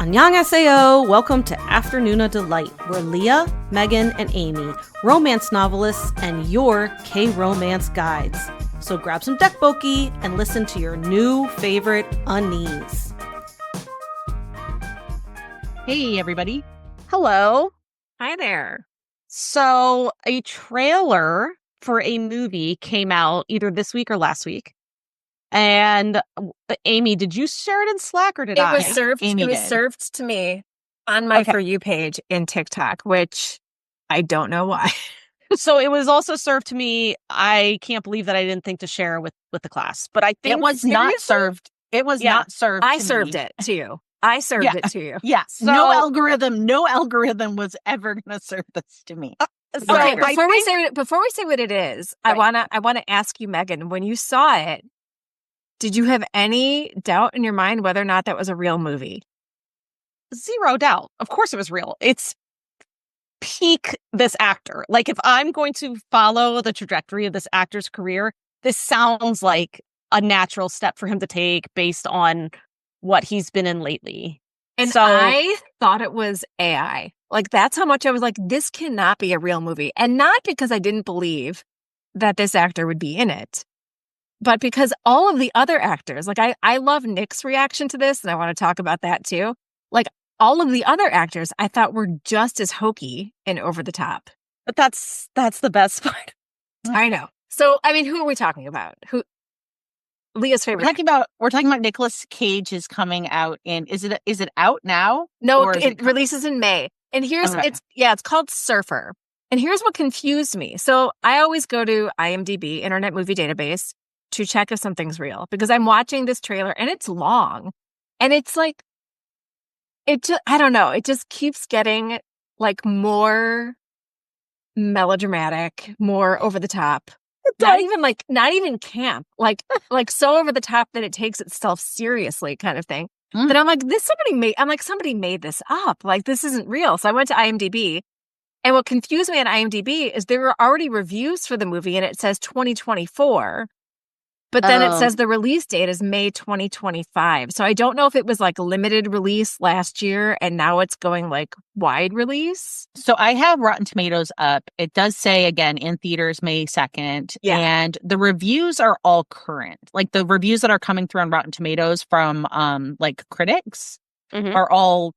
Annyeonghaseyo! Welcome to Afternoona Delight, where Lia, Megan, and Amy, romance novelists, and your K-romance guides. So grab some dekboki and listen to your new favorite unnies. Hey, everybody. Hello. Hi there. So a trailer for a movie came out either this week or last week. And Amy, did you share it in Slack or did I? It was served to me on my For You page in TikTok, which I don't know why. So it was also served to me. I can't believe that I didn't think to share with the class, but I think it was not served. It was not served. I served it to you. I served it to you. Yeah. So, no algorithm was ever going to serve this to me. So before we say what it is, right. I wanna ask you, Megan, when you saw it, did you have any doubt in your mind whether or not that was a real movie? Zero doubt. Of course it was real. It's peak this actor. Like, if I'm going to follow the trajectory of this actor's career, this sounds like a natural step for him to take based on what he's been in lately. And so I thought it was AI. Like, that's how much I was like, this cannot be a real movie. And not because I didn't believe that this actor would be in it, but because all of the other actors, like I love Nick's reaction to this, and I want to talk about that too. Like, all of the other actors I thought were just as hokey and over the top. But that's the best part. I know. So, I mean, who are we talking about? Who? Leah's favorite. We're talking about Nicolas Cage is coming out in. Is it out now? No, it releases in May. And here's it's called Surfer. And here's what confused me. So I always go to IMDb, Internet Movie Database, to check if something's real, because I'm watching this trailer and it's long, and it's like, I don't know. It just keeps getting like more melodramatic, more over the top. Not even camp, like so over the top that it takes itself seriously, kind of thing. That I'm like, somebody made this up. Like, this isn't real. So I went to IMDb, and what confused me at IMDb is there were already reviews for the movie, and it says 2024. But then it says the release date is May 2025. So I don't know if it was like limited release last year and now it's going like wide release. So I have Rotten Tomatoes up. It does say, again, in theaters May 2nd. Yeah. And the reviews are all current. Like, the reviews that are coming through on Rotten Tomatoes from like critics are all,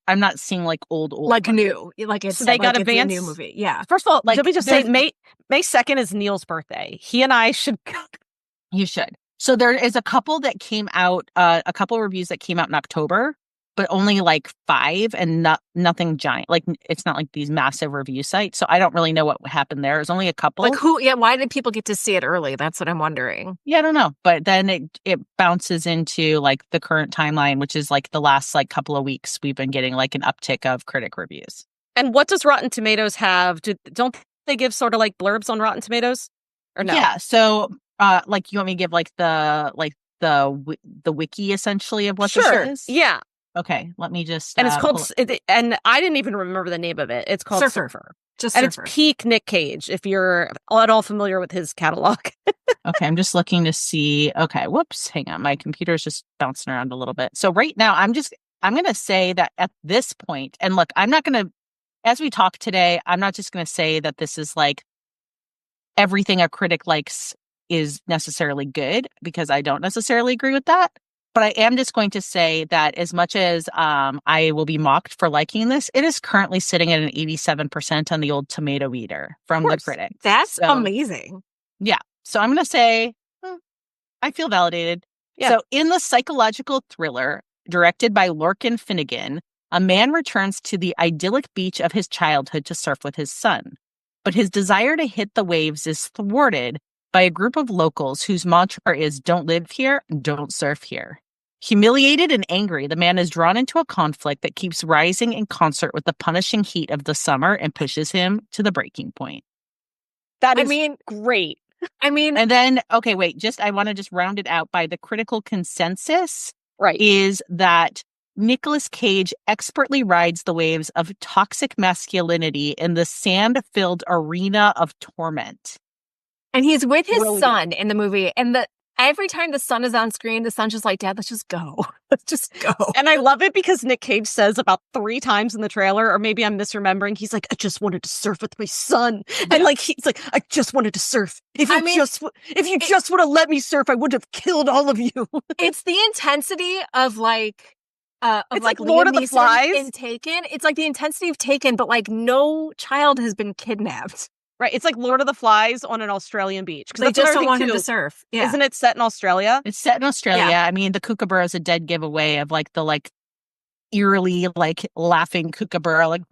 I'm not seeing like old. Like new. Like it's, so they got advanced. It's a new movie. Yeah. First of all, like, let me just say May 2nd is Neil's birthday. He and I should go. You should. So there is a couple that came out, a couple reviews that came out in October, but only like 5 and nothing giant. Like, it's not like these massive review sites. So I don't really know what happened there. There's only a couple. Like, why did people get to see it early? That's what I'm wondering. Yeah, I don't know. But then it bounces into like the current timeline, which is like the last like couple of weeks we've been getting like an uptick of critic reviews. And what does Rotten Tomatoes have? Don't they give sort of like blurbs on Rotten Tomatoes? Or no? Yeah. So like, you want me to give like the wiki essentially of what this is? Yeah. Okay, let me just. And it's called. And I didn't even remember the name of it. It's called Surfer. Just and Surfer. It's peak Nick Cage, if you're at all familiar with his catalog. Okay, I'm just looking to see. Okay, whoops, hang on, my computer's just bouncing around a little bit. So right now, I'm going to say that at this point, and look, I'm not going to, as we talk today, I'm not just going to say that this is like everything a critic likes is necessarily good, because I don't necessarily agree with that. But I am just going to say that as much as I will be mocked for liking this, it is currently sitting at an 87% on the old tomato eater from the critics. That's amazing. Yeah. So I'm going to say, I feel validated. Yeah. So in the psychological thriller directed by Lorcan Finnegan, a man returns to the idyllic beach of his childhood to surf with his son. But his desire to hit the waves is thwarted by a group of locals whose mantra is "don't live here, don't surf here." Humiliated and angry, the man is drawn into a conflict that keeps rising in concert with the punishing heat of the summer and pushes him to the breaking point. That is great. And then, okay, wait, I want to just round it out by the critical consensus. Right. Is that Nicolas Cage expertly rides the waves of toxic masculinity in the sand-filled arena of torment. And he's with his son in the movie. And every time the son is on screen, the son's just like, Dad, let's just go. Let's just go. And I love it because Nick Cage says about 3 times in the trailer, or maybe I'm misremembering, he's like, I just wanted to surf with my son. And like, he's like, I just wanted to surf. If you just would have let me surf, I would have killed all of you. It's the intensity of like, it's like Lord of the Flies in Taken. It's like the intensity of Taken, but like no child has been kidnapped. Right. It's like Lord of the Flies on an Australian beach. They just don't want him to surf. Yeah. Isn't it set in Australia? It's set in Australia. Yeah. I mean, the kookaburra is a dead giveaway of like the like eerily like laughing kookaburra like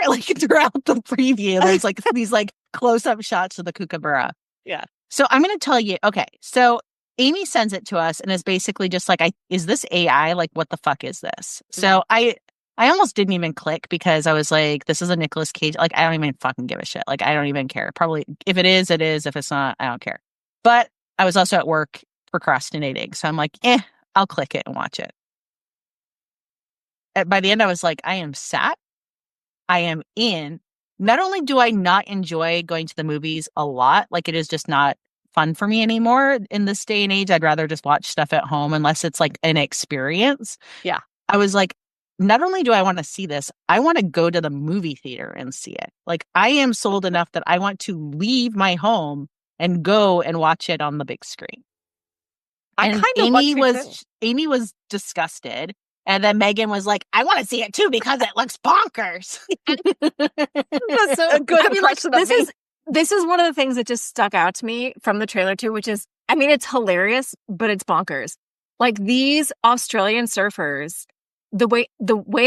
like throughout the preview. There's like these like close-up shots of the kookaburra. Yeah. So I'm going to tell you. Okay. So Amy sends it to us and is basically just like, is this AI? Like, what the fuck is this? So I almost didn't even click because I was like, this is a Nicolas Cage. Like, I don't even fucking give a shit. Like, I don't even care. Probably if it is, it is. If it's not, I don't care. But I was also at work procrastinating. So I'm like, I'll click it and watch it. By the end, I was like, I am sat. I am in. Not only do I not enjoy going to the movies a lot, like it is just not fun for me anymore in this day and age. I'd rather just watch stuff at home unless it's like an experience. Yeah. I was like, not only do I want to see this, I want to go to the movie theater and see it. Like I am sold enough that I want to leave my home and go and watch it on the big screen. Amy was disgusted. And then Megan was like, I want to see it too because it looks bonkers. That's so a good impression of me. This is one of the things that just stuck out to me from the trailer too, which is, I mean, it's hilarious, but it's bonkers. Like these Australian surfers, the way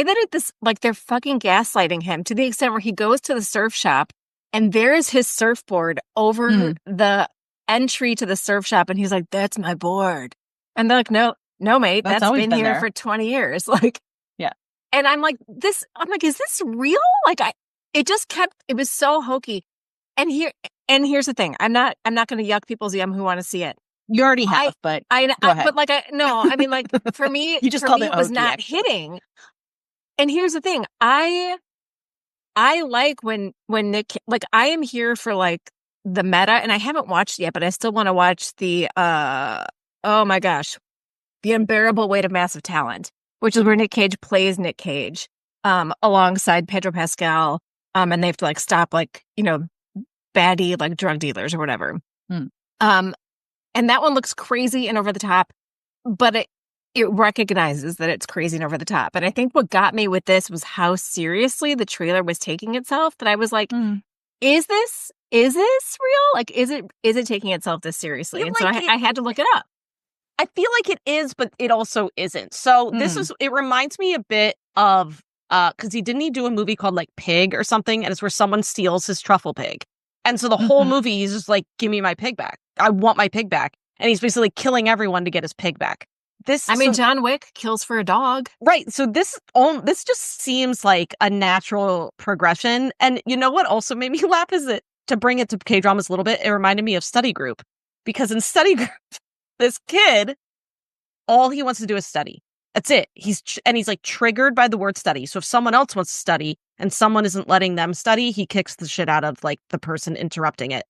that they're fucking gaslighting him to the extent where he goes to the surf shop and there's his surfboard over the entry to the surf shop. And he's like, that's my board. And they're like, no, mate, that's been here there for 20 years. Like, yeah. And I'm like, is this real? Like it was so hokey. And here's the thing. I'm not going to yuck people's yum who want to see it. You already have, go ahead. But like, I mean, like for me, you just called it was not hitting. And here's the thing. I like when Nick, like I am here for like the meta, and I haven't watched it yet, but I still want to watch the, oh my gosh, The Unbearable Weight of Massive Talent, which is where Nick Cage plays Nick Cage, alongside Pedro Pascal. And they have to like stop like, baddie like drug dealers or whatever. And that one looks crazy and over the top, but it recognizes that it's crazy and over the top. And I think what got me with this was how seriously the trailer was taking itself, that I was like, is this real? Like, is it taking itself this seriously? And like so I had to look it up. I feel like it is, but it also isn't. So it reminds me a bit of, because he do a movie called like Pig or something, and it's where someone steals his truffle pig. And so the whole movie, he's just like, give me my pig back. I want my pig back. And he's basically killing everyone to get his pig back. John Wick kills for a dog. Right. So this just seems like a natural progression. And you know what also made me laugh is that, to bring it to K-dramas a little bit, it reminded me of Study Group. Because in Study Group, this kid, all he wants to do is study. That's it. He's like triggered by the word study. So if someone else wants to study and someone isn't letting them study, he kicks the shit out of like the person interrupting it.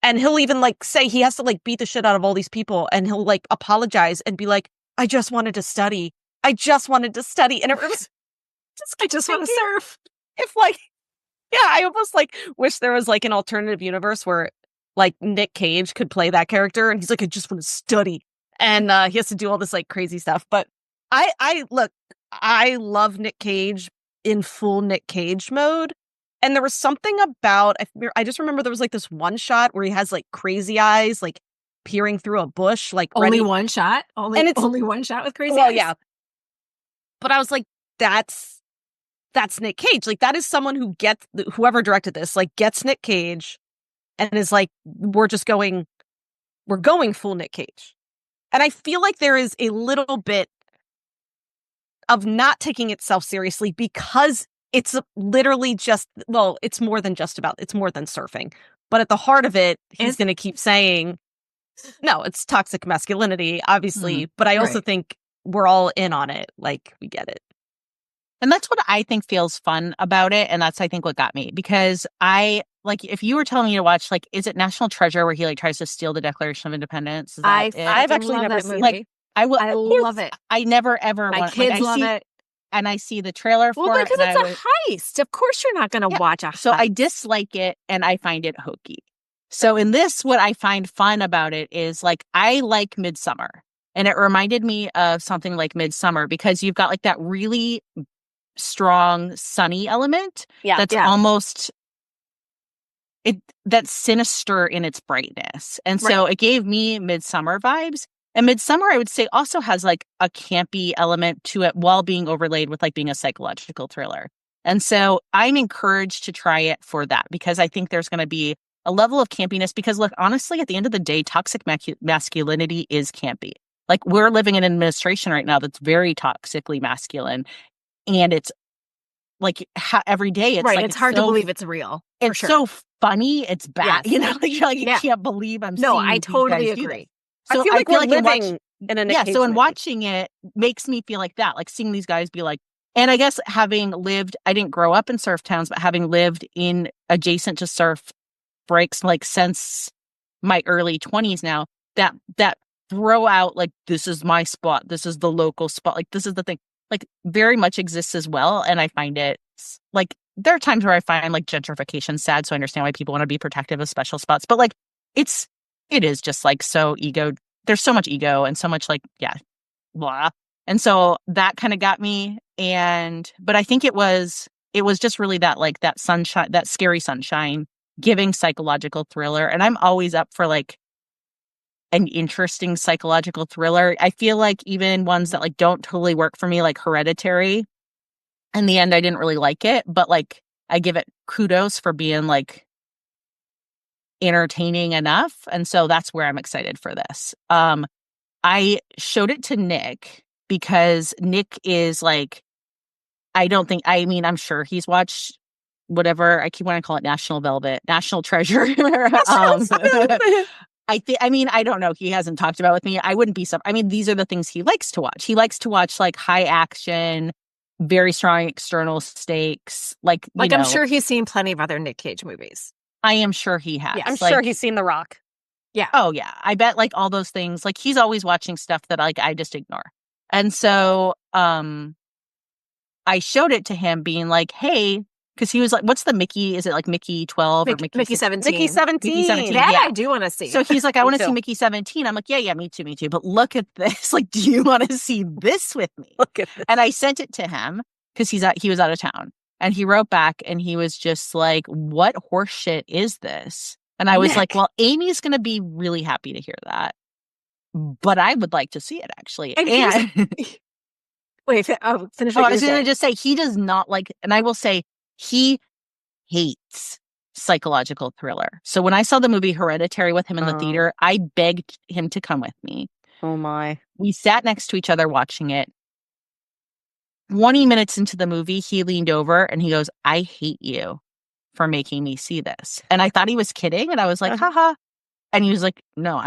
And he'll even like say he has to like beat the shit out of all these people, and he'll like apologize and be like, I just wanted to study. And it was I just want to surf. If like, yeah, I almost like wish there was like an alternative universe where like Nick Cage could play that character, and he's like, I just want to study. And he has to do all this like crazy stuff. But I love Nick Cage in full Nick Cage mode. And there was something about, I just remember there was like this one shot where he has like crazy eyes, like peering through a bush, like only one shot, only one shot with crazy eyes. Well, yeah. But I was like, that's Nick Cage. Like that is someone who gets, whoever directed this, like gets Nick Cage and is like, we're going full Nick Cage. And I feel like there is a little bit of not taking itself seriously because it's literally just, well, it's more than surfing. But at the heart of it, he's going to keep saying, no, it's toxic masculinity, obviously. But I also think we're all in on it. Like, we get it. And that's what I think feels fun about it. And that's, I think, what got me. Because I like if you were telling me to watch, like, is it National Treasure where he like tries to steal the Declaration of Independence? Is that it? I've actually love never that seen movie. Like, I will. I love it. I never ever My want. kids like, I love see, it. and I see the trailer Well, for it, because and I it's would. a heist. Of course, you're not going to Yeah. watch a heist. So I dislike it, and I find it hokey. So in this, what I find fun about it is like I like Midsummer, and it reminded me of something like Midsummer because you've got like that really strong sunny element that's almost that's sinister in its brightness. And so it gave me Midsummer vibes. And Midsummer, I would say, also has like a campy element to it while being overlaid with like being a psychological thriller. And so I'm encouraged to try it for that because I think there's going to be a level of campiness because, look, honestly, at the end of the day, toxic masculinity is campy. Like we're living in an administration right now that's very toxically masculine. And it's like every day it's like it's hard to believe it's real. It's so funny. It's bad. Yes. You know, like you're like, you can't believe I'm seeing I these totally guys do agree. this. So I feel like we're living in an so in watching it makes me feel like that, like seeing these guys be like, and I guess having lived, I didn't grow up in surf towns, but having lived in adjacent to surf breaks like since my early 20s now, that throw out like, this is my spot, this is the local spot, like this is the thing, like very much exists as well. And I find it like, there are times where I find like gentrification sad, so I understand why people want to be protective of special spots, but like it is just like so ego. There's so much ego and so much like, blah. And so that kind of got me. But I think it was just really that like that sunshine, that scary sunshine giving psychological thriller. And I'm always up for like an interesting psychological thriller. I feel like even ones that like don't totally work for me, like Hereditary, in the end, I didn't really like it, but like I give it kudos for being like entertaining enough. And so that's where I'm excited for this. I showed it to Nick because Nick is like, I'm sure he's watched whatever, I keep wanting to call it National Velvet, National Treasure. I don't know. He hasn't talked about it with me. I wouldn't be these are the things he likes to watch. He likes to watch like high action, very strong external stakes. Like I'm sure he's seen plenty of other Nick Cage movies. I am sure he has. Yeah, I'm sure he's seen The Rock. Yeah. Oh yeah. I bet like all those things, like he's always watching stuff that like I just ignore. And so I showed it to him being like, hey, because he was like, what's the Mickey? Is it like Mickey 12 or Mickey 17? Mickey 17. Mickey 17. That yeah. I do want to see. So he's like, I want to too. see Mickey 17. I'm like, yeah, me too. But look at this. Like, do you want to see this with me? Look at this. And I sent it to him because he was out of town. And he wrote back and he was just like, what horse shit is this? And I was like, well, Amy's going to be really happy to hear that. But I would like to see it, actually. And wait, finish what I was going to just say, he does not like, and I will say, he hates psychological thriller. So when I saw the movie Hereditary with him in the theater, I begged him to come with me. Oh my. We sat next to each other watching it. 20 minutes into the movie, he leaned over and he goes, I hate you for making me see this. And I thought he was kidding. And I was like, haha. And he was like, no,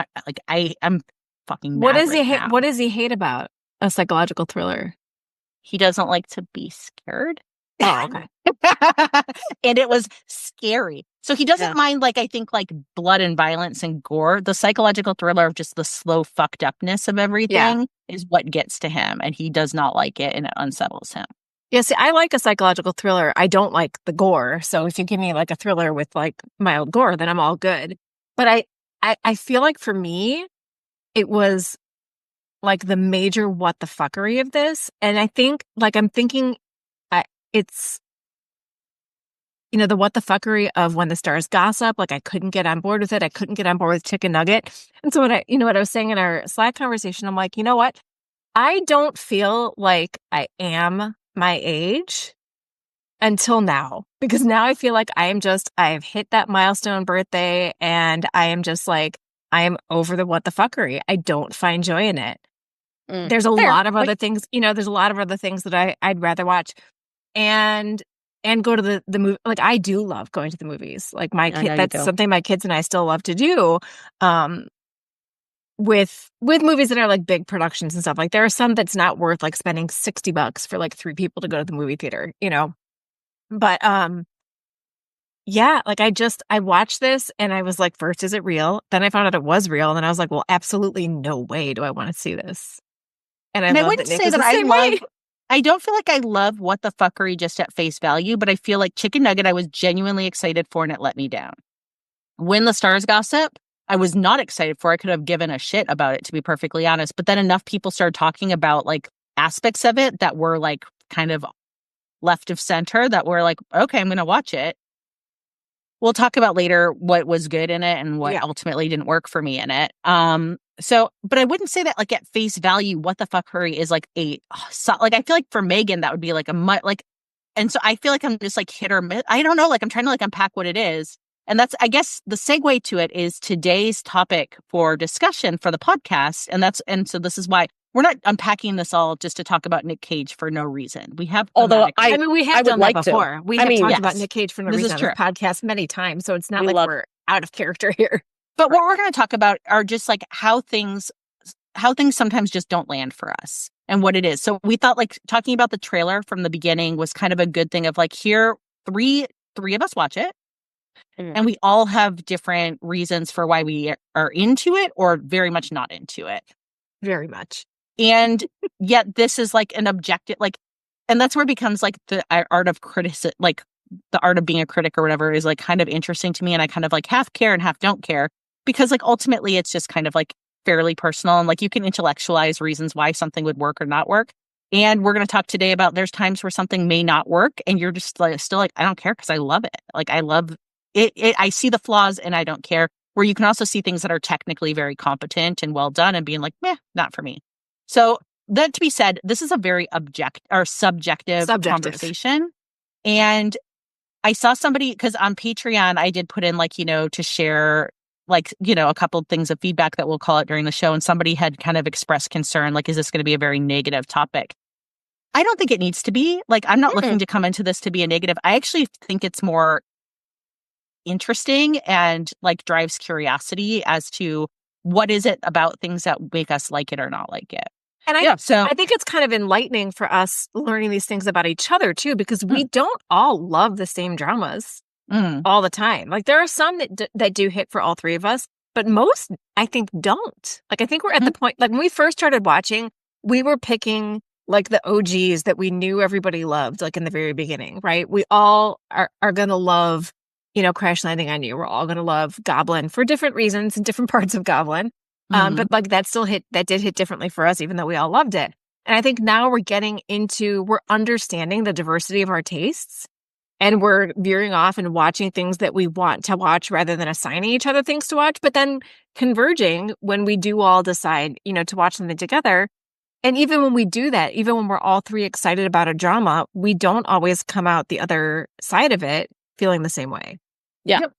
I'm fucking mad What does right he hate? now. What does he hate about a psychological thriller? He doesn't like to be scared. Oh, okay. And it was scary. So he doesn't mind, like, I think, like, blood and violence and gore. The psychological thriller of just the slow fucked upness of everything is what gets to him. And he does not like it and it unsettles him. Yeah, see, I like a psychological thriller. I don't like the gore. So if you give me like a thriller with like mild gore, then I'm all good. But I feel like for me, it was like the major what the fuckery of this. And I think like I'm thinking it's, the what the fuckery of When the Stars Gossip. Like I couldn't get on board with it. I couldn't get on board with Chicken Nugget. And so what I was saying in our Slack conversation, I'm like, you know what? I don't feel like I am my age until now, because now I feel like I've hit that milestone birthday and I am just like, I am over the what the fuckery. I don't find joy in it. There's a lot of other things, there's a lot of other things that I'd rather watch and go to the movie. Like I do love going to the movies. Like that's something my kids and I still love to do. With movies that are like big productions and stuff. Like there are some that's not worth like spending $60 for like 3 people to go to the movie theater, But Yeah, like I watched this and I was like, first, is it real? Then I found out it was real. And then I was like, well, absolutely no way do I want to see this. And I And I love that wouldn't Nick say was that the I same way. love, I don't feel like I love what the fuckery just at face value, but I feel like Chicken Nugget I was genuinely excited for and it let me down. When the Stars gossip, I was not excited for. I could have given a shit about it, to be perfectly honest. But then enough people started talking about like aspects of it that were like kind of left of center that were like, okay, I'm going to watch it. We'll talk about later what was good in it and what ultimately didn't work for me in it. But I wouldn't say that like at face value, what the fuckery is like like I feel like for Megan that would be like and so I feel like I'm just like hit or miss. I don't know, like I'm trying to like unpack what it is. And that's, I guess, the segue to it is today's topic for discussion for the podcast. And so this is why we're not unpacking this all just to talk about Nick Cage for no reason. We have, Although I mean, we have done that before. We have talked about Nick Cage for no reason on this podcast many times. So it's not like we're out of character here. But what we're going to talk about are just like how things sometimes just don't land for us and what it is. So we thought like talking about the trailer from the beginning was kind of a good thing of like here, three of us watch it. And we all have different reasons for why we are into it or very much not into it. Very much. And yet this is like an objective, like, and that's where it becomes like the art of criticism, like the art of being a critic or whatever is like kind of interesting to me. And I kind of like half care and half don't care because like ultimately it's just kind of like fairly personal. And like you can intellectualize reasons why something would work or not work. And we're going to talk today about there's times where something may not work and you're just like still like, I don't care because I love it. Like I love it. I see the flaws and I don't care. Where you can also see things that are technically very competent and well done and being like, meh, not for me. So that to be said, this is a very subjective conversation. And I saw somebody, because on Patreon, I did put in like, to share like, a couple of things of feedback that we'll call it during the show. And somebody had kind of expressed concern, like, is this going to be a very negative topic? I don't think it needs to be. Like, I'm not looking to come into this to be a negative. I actually think it's more interesting and like drives curiosity as to what is it about things that make us like it or not like it. And I think it's kind of enlightening for us learning these things about each other too, because we don't all love the same dramas all the time. Like there are some that do hit for all three of us, but most I think don't. Like I think we're at the point, like when we first started watching, we were picking like the OGs that we knew everybody loved, like in the very beginning, right? We all are going to love, Crash Landing on You. We're all going to love Goblin for different reasons in different parts of Goblin. But like that did hit differently for us, even though we all loved it. And I think now we're understanding the diversity of our tastes and we're veering off and watching things that we want to watch rather than assigning each other things to watch, but then converging when we do all decide, to watch something together. And even when we do that, even when we're all three excited about a drama, we don't always come out the other side of it feeling the same way. Yeah. Yep.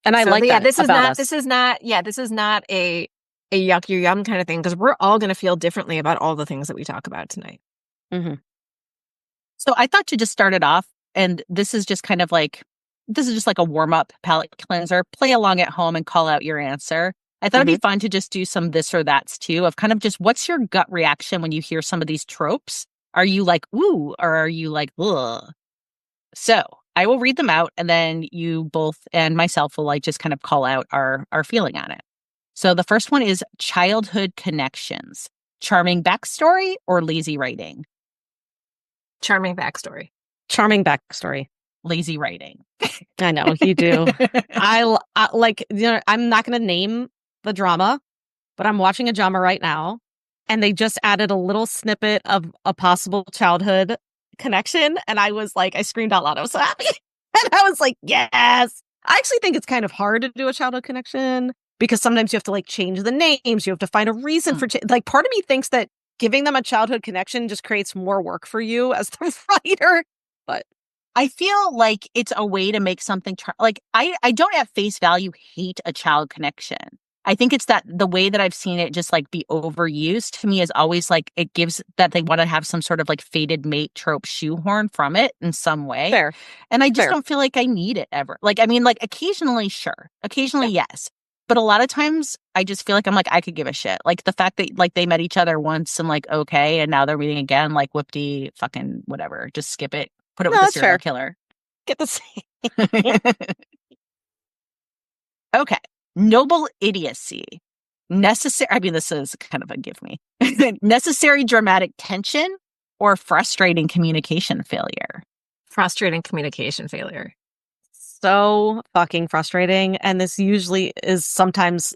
And I like that. This is not a yuck your yum kind of thing, because we're all going to feel differently about all the things that we talk about tonight. So I thought to just start it off, and this is just like a warm-up palate cleanser. Play along at home and call out your answer. I thought it'd be fun to just do some this or that's too, of kind of just what's your gut reaction when you hear some of these tropes? Are you like, ooh, or are you like, ugh? So I will read them out and then you both and myself will like just kind of call out our feeling on it. So the first one is childhood connections, charming backstory or lazy writing? Charming backstory. Charming backstory. Lazy writing. I know you do. I like, I'm not going to name the drama, but I'm watching a drama right now and they just added a little snippet of a possible childhood connection. And I was like, I screamed out loud. I was so happy. And I was like, yes. I actually think it's kind of hard to do a childhood connection because sometimes you have to like change the names. You have to find a reason for like part of me thinks that giving them a childhood connection just creates more work for you as the writer. But I feel like it's a way to make something like I don't at face value hate a child connection. I think it's that the way that I've seen it just like be overused to me is always like it gives that they want to have some sort of like fated mate trope shoehorn from it in some way. Fair. And I just don't feel like I need it ever. Like, I mean, like occasionally, sure. Occasionally, yes. But a lot of times I just feel like I'm like, I could give a shit. Like the fact that like they met each other once and like, okay. And now they're meeting again, like whoopty fucking whatever. Just skip it. Put it with a serial killer. get the same. Okay. Noble idiocy. Necessary. I mean, this is kind of a give me. Necessary dramatic tension or frustrating communication failure. Frustrating communication failure. So fucking frustrating. And this usually is sometimes,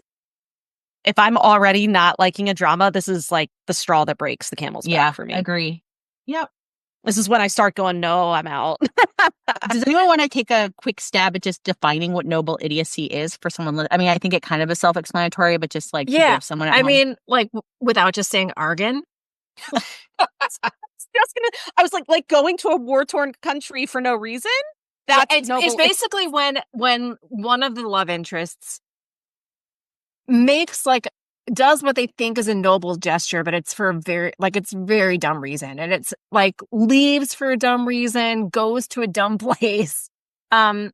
if I'm already not liking a drama, this is like the straw that breaks the camel's back for me. Agree. Yep. This is when I start going, no, I'm out. Does anyone want to take a quick stab at just defining what noble idiocy is for someone? I mean, I think it kind of is self-explanatory, but just like to give someone at I home. mean, like without just saying argon. I was like going to a war-torn country for no reason. That's It's basically when one of the love interests makes does what they think is a noble gesture, but it's for it's very dumb reason. And it's like leaves for a dumb reason, goes to a dumb place, and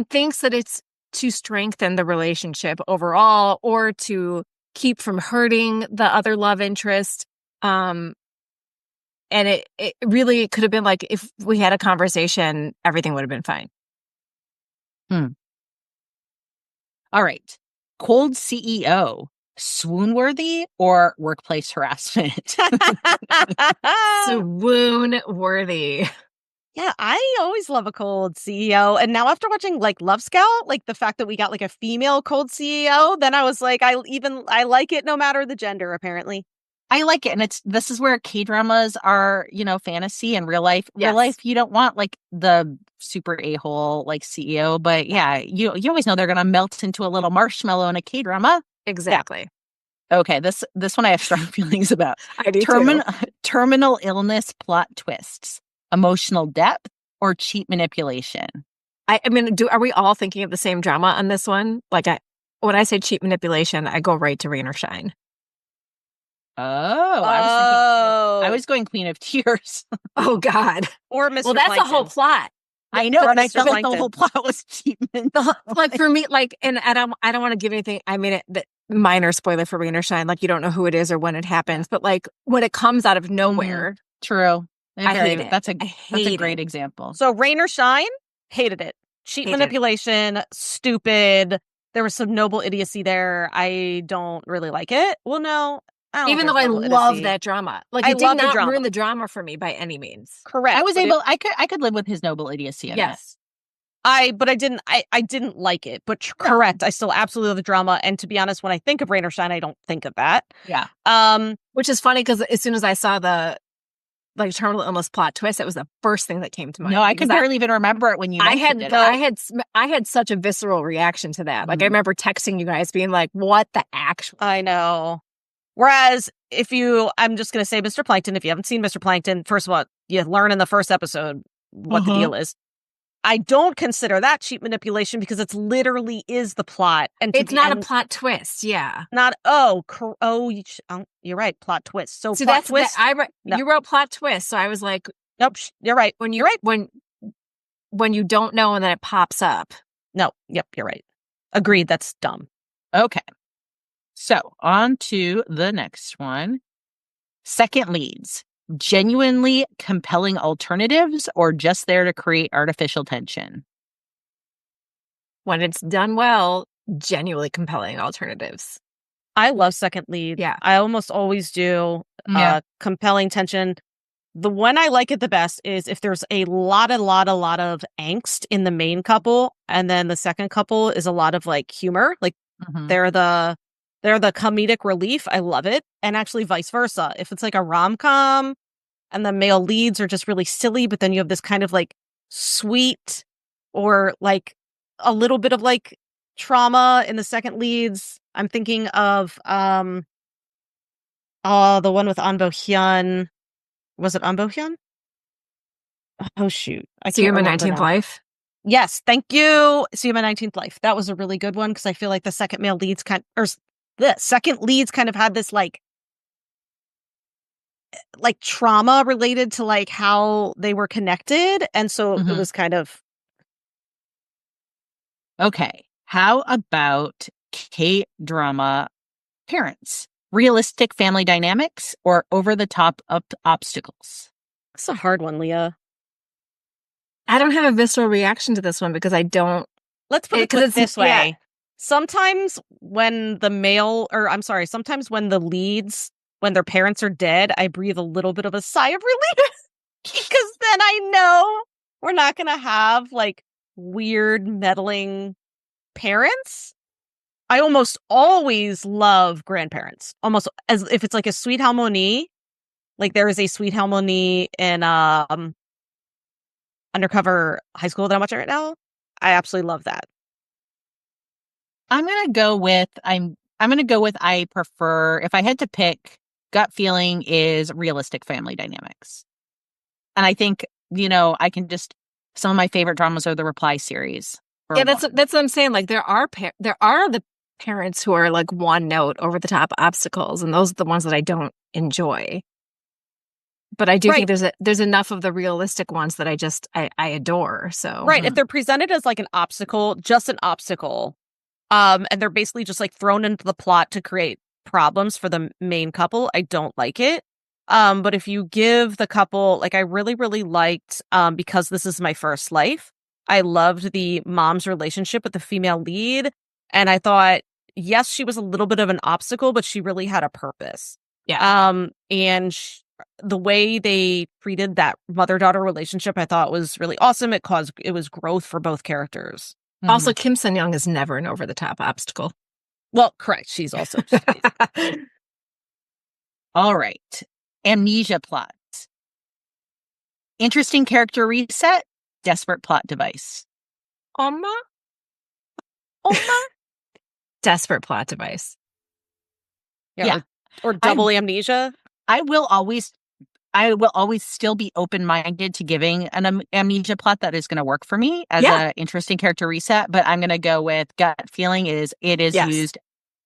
thinks that it's to strengthen the relationship overall or to keep from hurting the other love interest. And it really could have been like, if we had a conversation, everything would have been fine. All right. Cold CEO. Swoon-worthy or workplace harassment? Swoon-worthy. Yeah, I always love a cold CEO. And now after watching like Love Scout, like the fact that we got like a female cold CEO, then I was like, I like it no matter the gender, apparently. I like it. And this is where K-dramas are, fantasy and real life. Yes. Real life, you don't want like the super a-hole like CEO, but yeah, you always know they're going to melt into a little marshmallow in a K-drama. Exactly. Yeah. Okay, this one I have strong feelings about. I do too. Terminal illness plot twists, emotional depth, or cheap manipulation. I mean, are we all thinking of the same drama on this one? Like, when I say cheap manipulation, I go right to Rain or Shine. Oh, I was going Queen of Tears. Oh God. Or Mr. Well, that's Plankton. the whole plot. I know, and I felt like Plankton. the whole plot was cheap. Like for me, and I don't want to give anything. I mean, the minor spoiler for Rain or Shine. Like you don't know who it is or when it happens, but like when it comes out of nowhere. True. I hate it. That's a great example. So Rain or Shine, hated it. Cheap Hated manipulation, stupid. There was some noble idiocy there. I don't really like it. Well, no. Even though I love that drama. Like it did not ruin the drama for me by any means. Correct. I could live with his noble idiocy in it. But I didn't like it. But correct. I still absolutely love the drama. And to be honest, when I think of Rain or Shine, I don't think of that. Yeah. Which is funny because as soon as I saw the terminal illness plot twist, it was the first thing that came to mind. No, I could barely even remember it when you mentioned it. I had such a visceral reaction to that. Like I remember texting you guys being like, what the actual? I know. Whereas I'm just going to say Mr. Plankton, if you haven't seen Mr. Plankton, first of all, you learn in the first episode what the deal is. I don't consider that cheap manipulation because it's literally is the plot. And it's not a plot twist. Yeah. You're right. Plot twist. So see, plot twist. You wrote plot twist. So I was like, nope, you're right. You're right. When you don't know and then it pops up. No. Yep. You're right. Agreed. That's dumb. Okay. So on to the next one. Second leads, genuinely compelling alternatives or just there to create artificial tension? When it's done well, genuinely compelling alternatives. I love second lead. Yeah. I almost always do. Compelling tension. The one I like it the best is if there's a lot of angst in the main couple, and then the second couple is a lot of like humor. Like they're the comedic relief. I love it. And actually vice versa. If it's like a rom-com and the male leads are just really silly, but then you have this kind of like sweet or like a little bit of like trauma in the second leads. I'm thinking of the one with An Bo-hyun. Was it An Bo-hyun? Oh shoot. See You in My 19th Life? Yes, thank you. See You in My 19th Life. That was a really good one because I feel like the second leads kind of had this like trauma related to like how they were connected. And so it was kind of. Okay. How about K-drama parents? Realistic family dynamics or over the top obstacles? It's a hard one, Leah. I don't have a visceral reaction to this one because I don't. Let's put it 'cause it's- this way. yeah. Sometimes when sometimes when the leads, when their parents are dead, I breathe a little bit of a sigh of relief because then I know we're not going to have like weird meddling parents. I almost always love grandparents, almost as if it's like a sweet harmony. Like there is a sweet harmony in Undercover High School that I'm watching right now. I absolutely love that. I'm gonna go with I prefer, if I had to pick, gut feeling is realistic family dynamics. And I think, I can just, some of my favorite dramas are the Reply series. Yeah, that's what I'm saying. Like there are the parents who are like one note over the top obstacles, and those are the ones that I don't enjoy. But I do think there's enough of the realistic ones that I adore. So if they're presented as like an obstacle, just an obstacle, and they're basically just like thrown into the plot to create problems for the main couple, I don't like it. But if you give the couple, like I really, really liked, because this is my first life, I loved the mom's relationship with the female lead. And I thought, yes, she was a little bit of an obstacle, but she really had a purpose. Yeah. And the way they treated that mother-daughter relationship, I thought was really awesome. It was growth for both characters. Also, Kim Sun-young is never an over-the-top obstacle. Well, correct. She's also just All right. Amnesia plot. Interesting character reset. Desperate plot device. Oma? Desperate plot device. Yeah. Or double amnesia. I will always still be open-minded to giving an amnesia plot that is going to work for me as an interesting character reset, but I'm going to go with gut feeling is used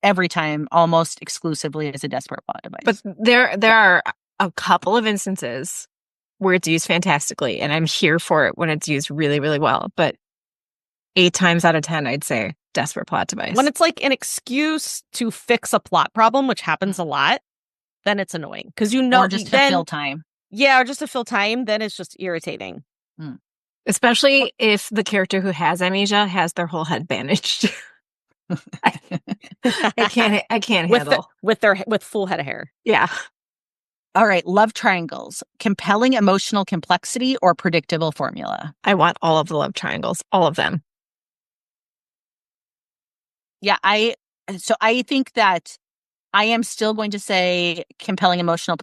every time almost exclusively as a desperate plot device. But there are a couple of instances where it's used fantastically, and I'm here for it when it's used really, really well. But 8 times out of 10, I'd say desperate plot device. When it's like an excuse to fix a plot problem, which happens a lot, then it's annoying because or just to fill time. Yeah, or just to fill time. Then it's just irritating. Especially if the character who has amnesia has their whole head bandaged. I can't handle with full head of hair. Yeah. All right, love triangles. Compelling emotional complexity or predictable formula? I want all of the love triangles, all of them. Yeah, I think that I am still going to say compelling emotional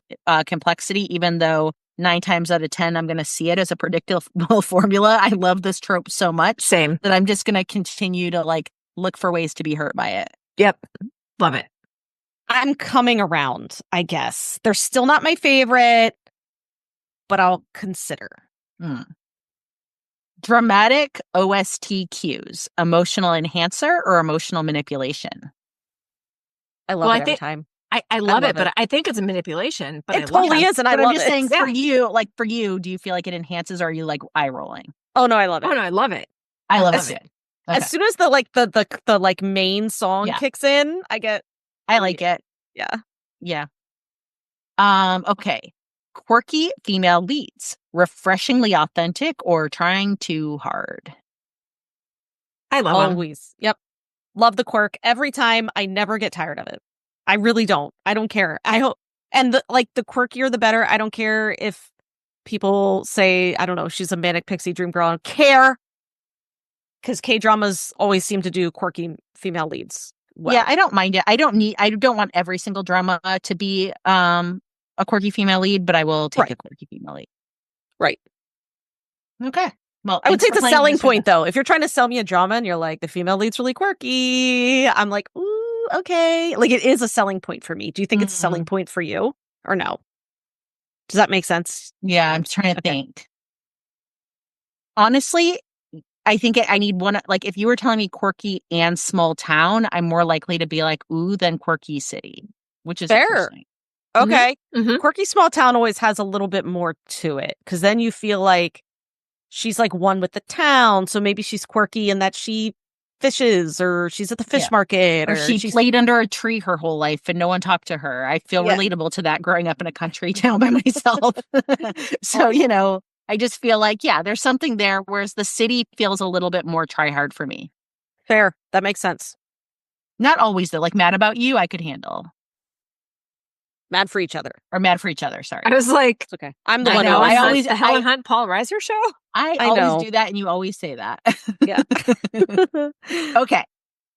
complexity, even though 9 times out of 10, I'm going to see it as a predictable formula. I love this trope so much. Same. That I'm just going to continue to like look for ways to be hurt by it. Yep. Love it. I'm coming around, I guess. They're still not my favorite, but I'll consider. Dramatic OST cues, emotional enhancer or emotional manipulation? I love it every time. I love it, but I think it's a manipulation. But it totally is, and I love it. I'm just saying, for you, do you feel like it enhances, or are you like eye rolling? Oh no, I love it. Oh no, I love it. I love it. Okay. As soon as the main song kicks in, I like it. Yeah. Okay. Quirky female leads, refreshingly authentic or trying too hard? I love always. Yep. Love the quirk every time. I never get tired of it. I really don't. I don't care. I hope, and the quirkier the better. I don't care if people say, I don't know, she's a manic pixie dream girl. I don't care. Because K-dramas always seem to do quirky female leads. Well. Yeah, I don't mind it. I don't want every single drama to be a quirky female lead, but I will take a quirky female lead. Right. Okay. Well, I would say it's a selling point, though. If you're trying to sell me a drama and you're like, the female lead's really quirky, I'm like, ooh, okay. Like, it is a selling point for me. Do you think it's a selling point for you or no? Does that make sense? Yeah, I'm trying to think. Honestly, I think I need one. Like, if you were telling me quirky and small town, I'm more likely to be like, ooh, than quirky city, which is fair. Okay. Mm-hmm. Quirky small town always has a little bit more to it because then you feel like she's like one with the town. So maybe she's quirky in that she fishes or she's at the fish market. Or she played under a tree her whole life and no one talked to her. I feel relatable to that growing up in a country town by myself. So, I just feel like, yeah, there's something there, whereas the city feels a little bit more try hard for me. Fair. That makes sense. Not always, though. Like Mad About You, I could handle. Mad for each other. Or Mad for Each Other, sorry. I was like, It's okay. I'm the I one know, who I always... always- the Helen Hunt Paul Reiser show. I I know. always do that, and you always say that. Yeah. Okay.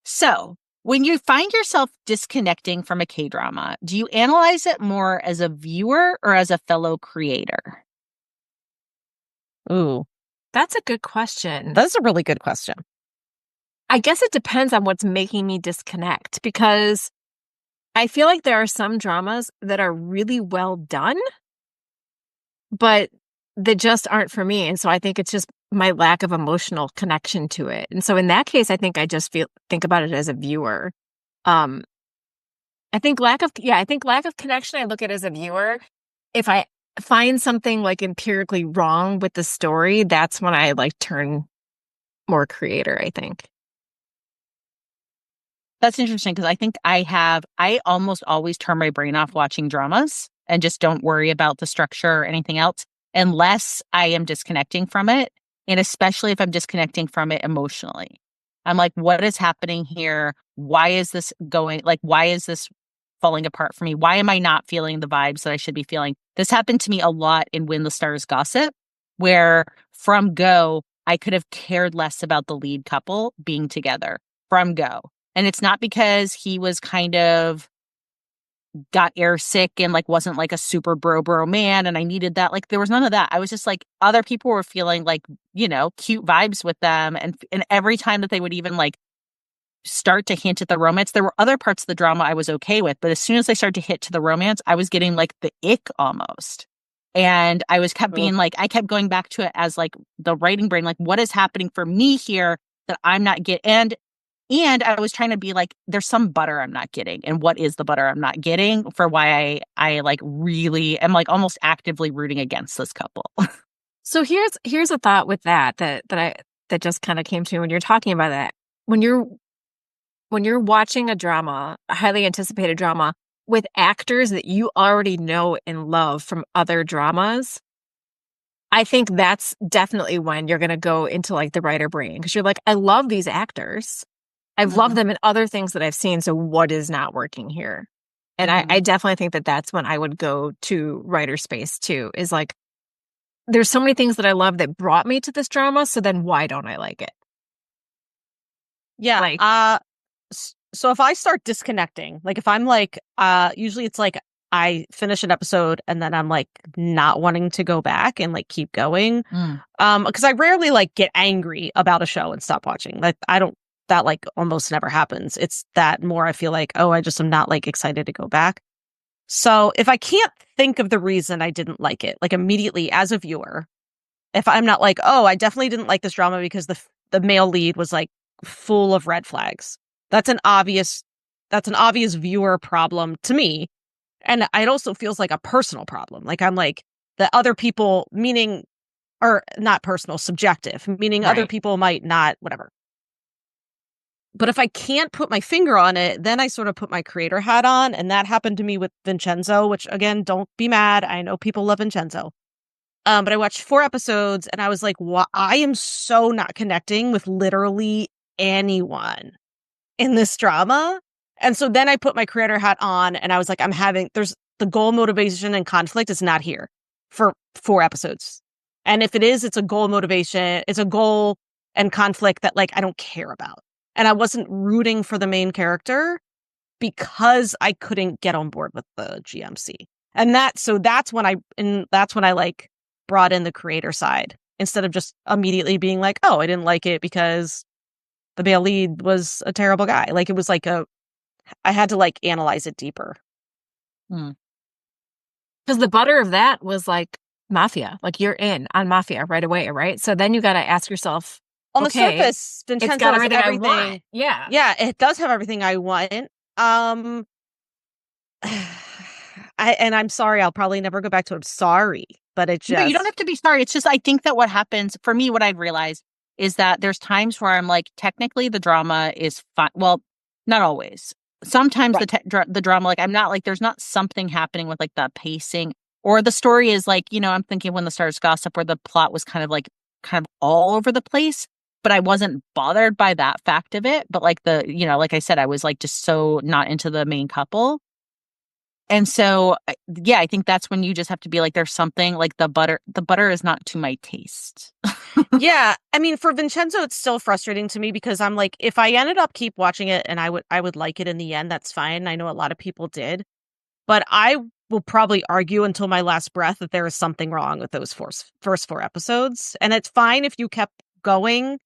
So when you find yourself disconnecting from a K-drama, do you analyze it more as a viewer or as a fellow creator? Ooh, That's a good question. that's a really good question. I guess it depends on what's making me disconnect, because I feel like there are some dramas that are really well done, but they just aren't for me. And so I think it's just my lack of emotional connection to it. And so in that case, I think I just think about it as a viewer. I think lack of connection, I look at as a viewer. If I find something like empirically wrong with the story, that's when I like turn more creator, I think. That's interesting because I think I almost always turn my brain off watching dramas and just don't worry about the structure or anything else unless I am disconnecting from it. And especially if I'm disconnecting from it emotionally. I'm like, what is happening here? Why is this falling apart for me? Why am I not feeling the vibes that I should be feeling? This happened to me a lot in When the Stars Gossip, where from go, I could have cared less about the lead couple being together from go. And it's not because he was kind of got air sick and like wasn't like a super bro man and I needed that. Like there was none of that. I was just like other people were feeling like, cute vibes with them. And every time that they would even like start to hint at the romance, there were other parts of the drama I was okay with. But as soon as they started to hit to the romance, I was getting like the ick almost. And I kept being like, I kept going back to it as like the writing brain, like what is happening for me here that I'm not getting. And I was trying to be like, there's some butter I'm not getting. And what is the butter I'm not getting for why I like really am like almost actively rooting against this couple. So here's a thought with that just kind of came to me when you're talking about that. When you're watching a drama, a highly anticipated drama with actors that you already know and love from other dramas, I think that's definitely when you're going to go into like the writer brain, because you're like, I love these actors. I've loved them in other things that I've seen. So what is not working here? And I definitely think that that's when I would go to writer space too, is like, there's so many things that I love that brought me to this drama. So then why don't I like it? Yeah. Like- So if I start disconnecting, like if I'm like, usually it's like I finish an episode and then I'm like not wanting to go back and like keep going. Because I rarely like get angry about a show and stop watching. Like that like almost never happens. It's that more I feel like, oh, I just am not like excited to go back. So if I can't think of the reason I didn't like it, like immediately as a viewer, if I'm not like, oh, I definitely didn't like this drama because the male lead was like full of red flags. That's an obvious viewer problem to me. And it also feels like a personal problem. Like I'm like the other people, meaning, or not personal, subjective, meaning other Right. people might not, whatever. But if I can't put my finger on it, then I sort of put my creator hat on. And that happened to me with Vincenzo, which again, don't be mad. I know people love Vincenzo. But I watched 4 episodes and I was like, I am so not connecting with literally anyone in this drama. And so then I put my creator hat on and I was like, there's the goal, motivation, and conflict is not here for 4 episodes. And if it is, it's a goal motivation. It's a goal and conflict that like, I don't care about. And I wasn't rooting for the main character because I couldn't get on board with the GMC. And that's when I like brought in the creator side instead of just immediately being like, oh, I didn't like it because the male lead was a terrible guy. Like it was like I had to like analyze it deeper. Because the butter of that was like Mafia. Like you're in on Mafia right away, right? So then you got to ask yourself, On the okay, surface, Vincenzo it's got has everything, everything. I want. Yeah. Yeah, it does have everything I want. I'm sorry, I'll probably never go back to it. I'm sorry, but it just... No, you don't have to be sorry. It's just, I think that what happens for me, what I've realized is that there's times where I'm like, technically the drama is fine. Well, not always. Sometimes Right. the drama, like I'm not like, there's not something happening with like the pacing. Or the story is like, I'm thinking When the Stars Gossip, where the plot was kind of all over the place, but I wasn't bothered by that fact of it. But like like I said, I was like just so not into the main couple. And so, I think that's when you just have to be like, there's something like the butter is not to my taste. Yeah. I mean, for Vincenzo, it's still frustrating to me because I'm like, if I ended up keep watching it and I would like it in the end, that's fine. I know a lot of people did, but I will probably argue until my last breath that there is something wrong with those first 4 episodes. And it's fine if you kept going,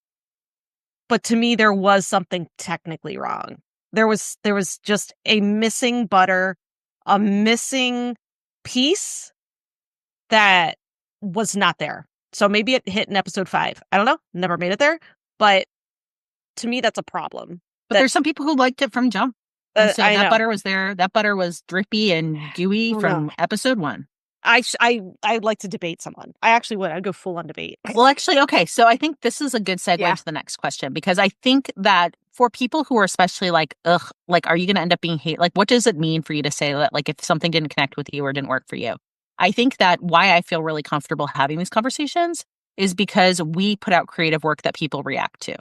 but to me, there was something technically wrong. There was just a missing butter, a missing piece that was not there. So maybe it hit in episode 5. I don't know. Never made it there. But to me, that's a problem. But there's some people who liked it from jump. And so that butter was there. That butter was drippy and gooey from episode 1. I'd like to debate someone. I actually would. I'd go full on debate. Well, actually, okay. So I think this is a good segue to the next question, because I think that for people who are especially like, ugh, like, are you going to end up being hate? Like, what does it mean for you to say that, like, if something didn't connect with you or didn't work for you? I think that why I feel really comfortable having these conversations is because we put out creative work that people react to.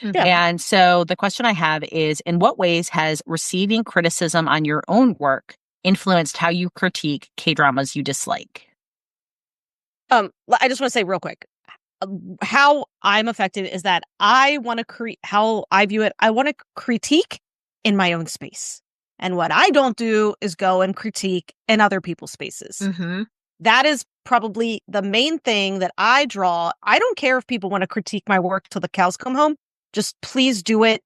Yeah. And so the question I have is, in what ways has receiving criticism on your own work influenced how you critique K-dramas you dislike? I just want to say real quick, how I'm affected is that I want to how I view it. I want to critique in my own space. And what I don't do is go and critique in other people's spaces. Mm-hmm. That is probably the main thing that I draw. I don't care if people want to critique my work till the cows come home. Just please do it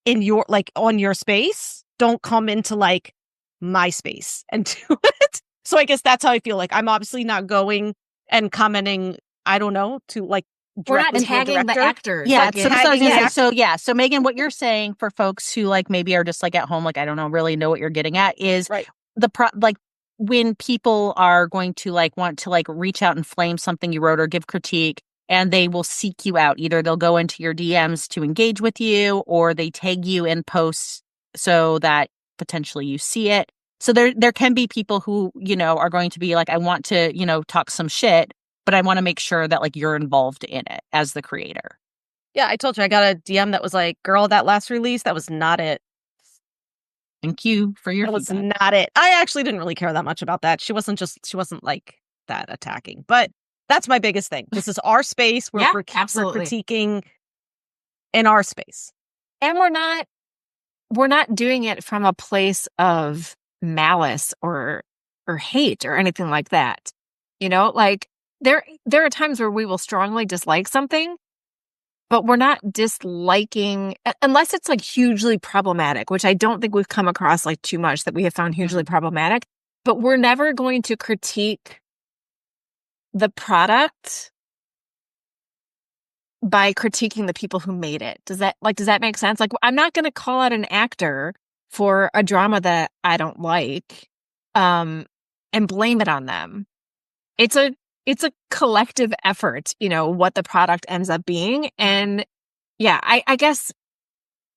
in your, like, on your space. Don't come into like my space and do it. So I guess that's how I feel. Like, I'm obviously not going and commenting, I don't know, to like, we're not tagging the actors. Yeah, like, so that's what I was gonna say. So Megan, what you're saying for folks who like maybe are just like at home, like, I don't know, really know what you're getting at, is right. Like when people are going to like want to like reach out and flame something you wrote or give critique, and they will seek you out. Either they'll go into your DMs to engage with you, or they tag you in posts so that potentially you see it. So there can be people who, are going to be like, I want to, talk some shit, but I want to make sure that like you're involved in it as the creator. Yeah, I told you I got a DM that was like, girl, that last release, that was not it. Thank you for your feedback. That was not it. I actually didn't really care that much about that. She wasn't like that attacking. But that's my biggest thing. This is our space. We're critiquing in our space. And we're not doing it from a place of malice or hate or anything like that. Like there are times where we will strongly dislike something, but we're not disliking unless it's like hugely problematic, which I don't think we've come across like too much that we have found hugely problematic. But we're never going to critique the product by critiquing the people who made it. Does that make sense? Like, I'm not going to call out an actor for a drama that I don't like, and blame it on them. It's a collective effort, what the product ends up being. And yeah, I guess,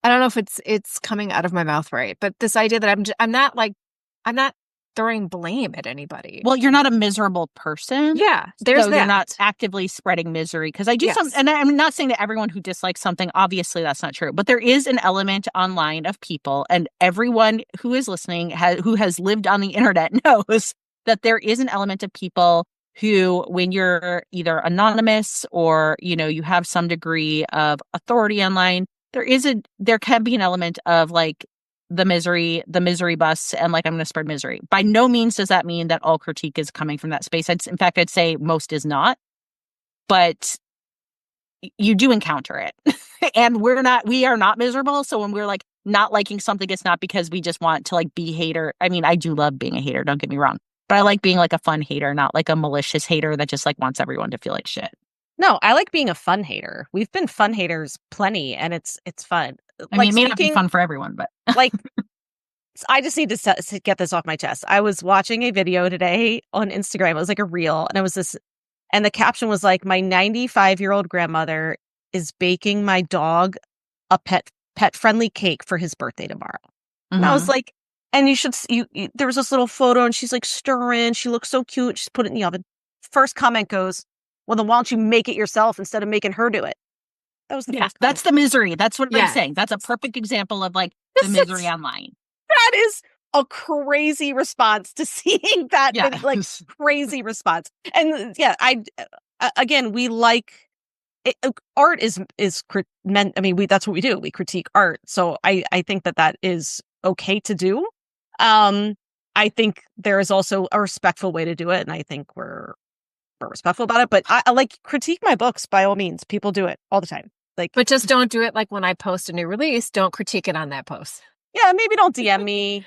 I don't know if it's coming out of my mouth right, but this idea that I'm not throwing blame at anybody. Well, you're not a miserable person. Yeah, there's that. You're not actively spreading misery, because I do and I'm not saying that everyone who dislikes something, obviously that's not true, but there is an element online of people, and everyone who is listening who has lived on the internet knows that there is an element of people who, when you're either anonymous or, you have some degree of authority online, there can be an element of like the misery bus, and like, I'm going to spread misery. By no means does that mean that all critique is coming from that space. In fact, I'd say most is not, but you do encounter it. And we are not miserable. So when we're like not liking something, it's not because we just want to like be hater. I mean, I do love being a hater, don't get me wrong, but I like being like a fun hater, not like a malicious hater that just like wants everyone to feel like shit. No, I like being a fun hater. We've been fun haters plenty, and it's fun. I mean, it may not be fun for everyone, but like, I just need to get this off my chest. I was watching a video today on Instagram. It was like a reel, and it was this, and the caption was like, my 95-year-old grandmother is baking my dog a pet friendly cake for his birthday tomorrow. And I was like, And you should, there was this little photo and she's like stirring. She looks so cute. She's put it in the oven. First comment goes, well, then why don't you make it yourself instead of making her do it? That was the first comment. That's the misery. That's what Yeah. I'm saying. That's a perfect example of like the misery online. That is a crazy response to seeing that. Yeah. Like crazy response. And yeah, again, we like it, art is meant. I mean, that's what we do. We critique art. So I think that is okay to do. I think there is also a respectful way to do it, and I think we're respectful about it. But I like critique my books by all means. People do it all the time. Like, But just don't do it like when I post a new release. Don't critique it on that post. yeah, maybe don't DM me.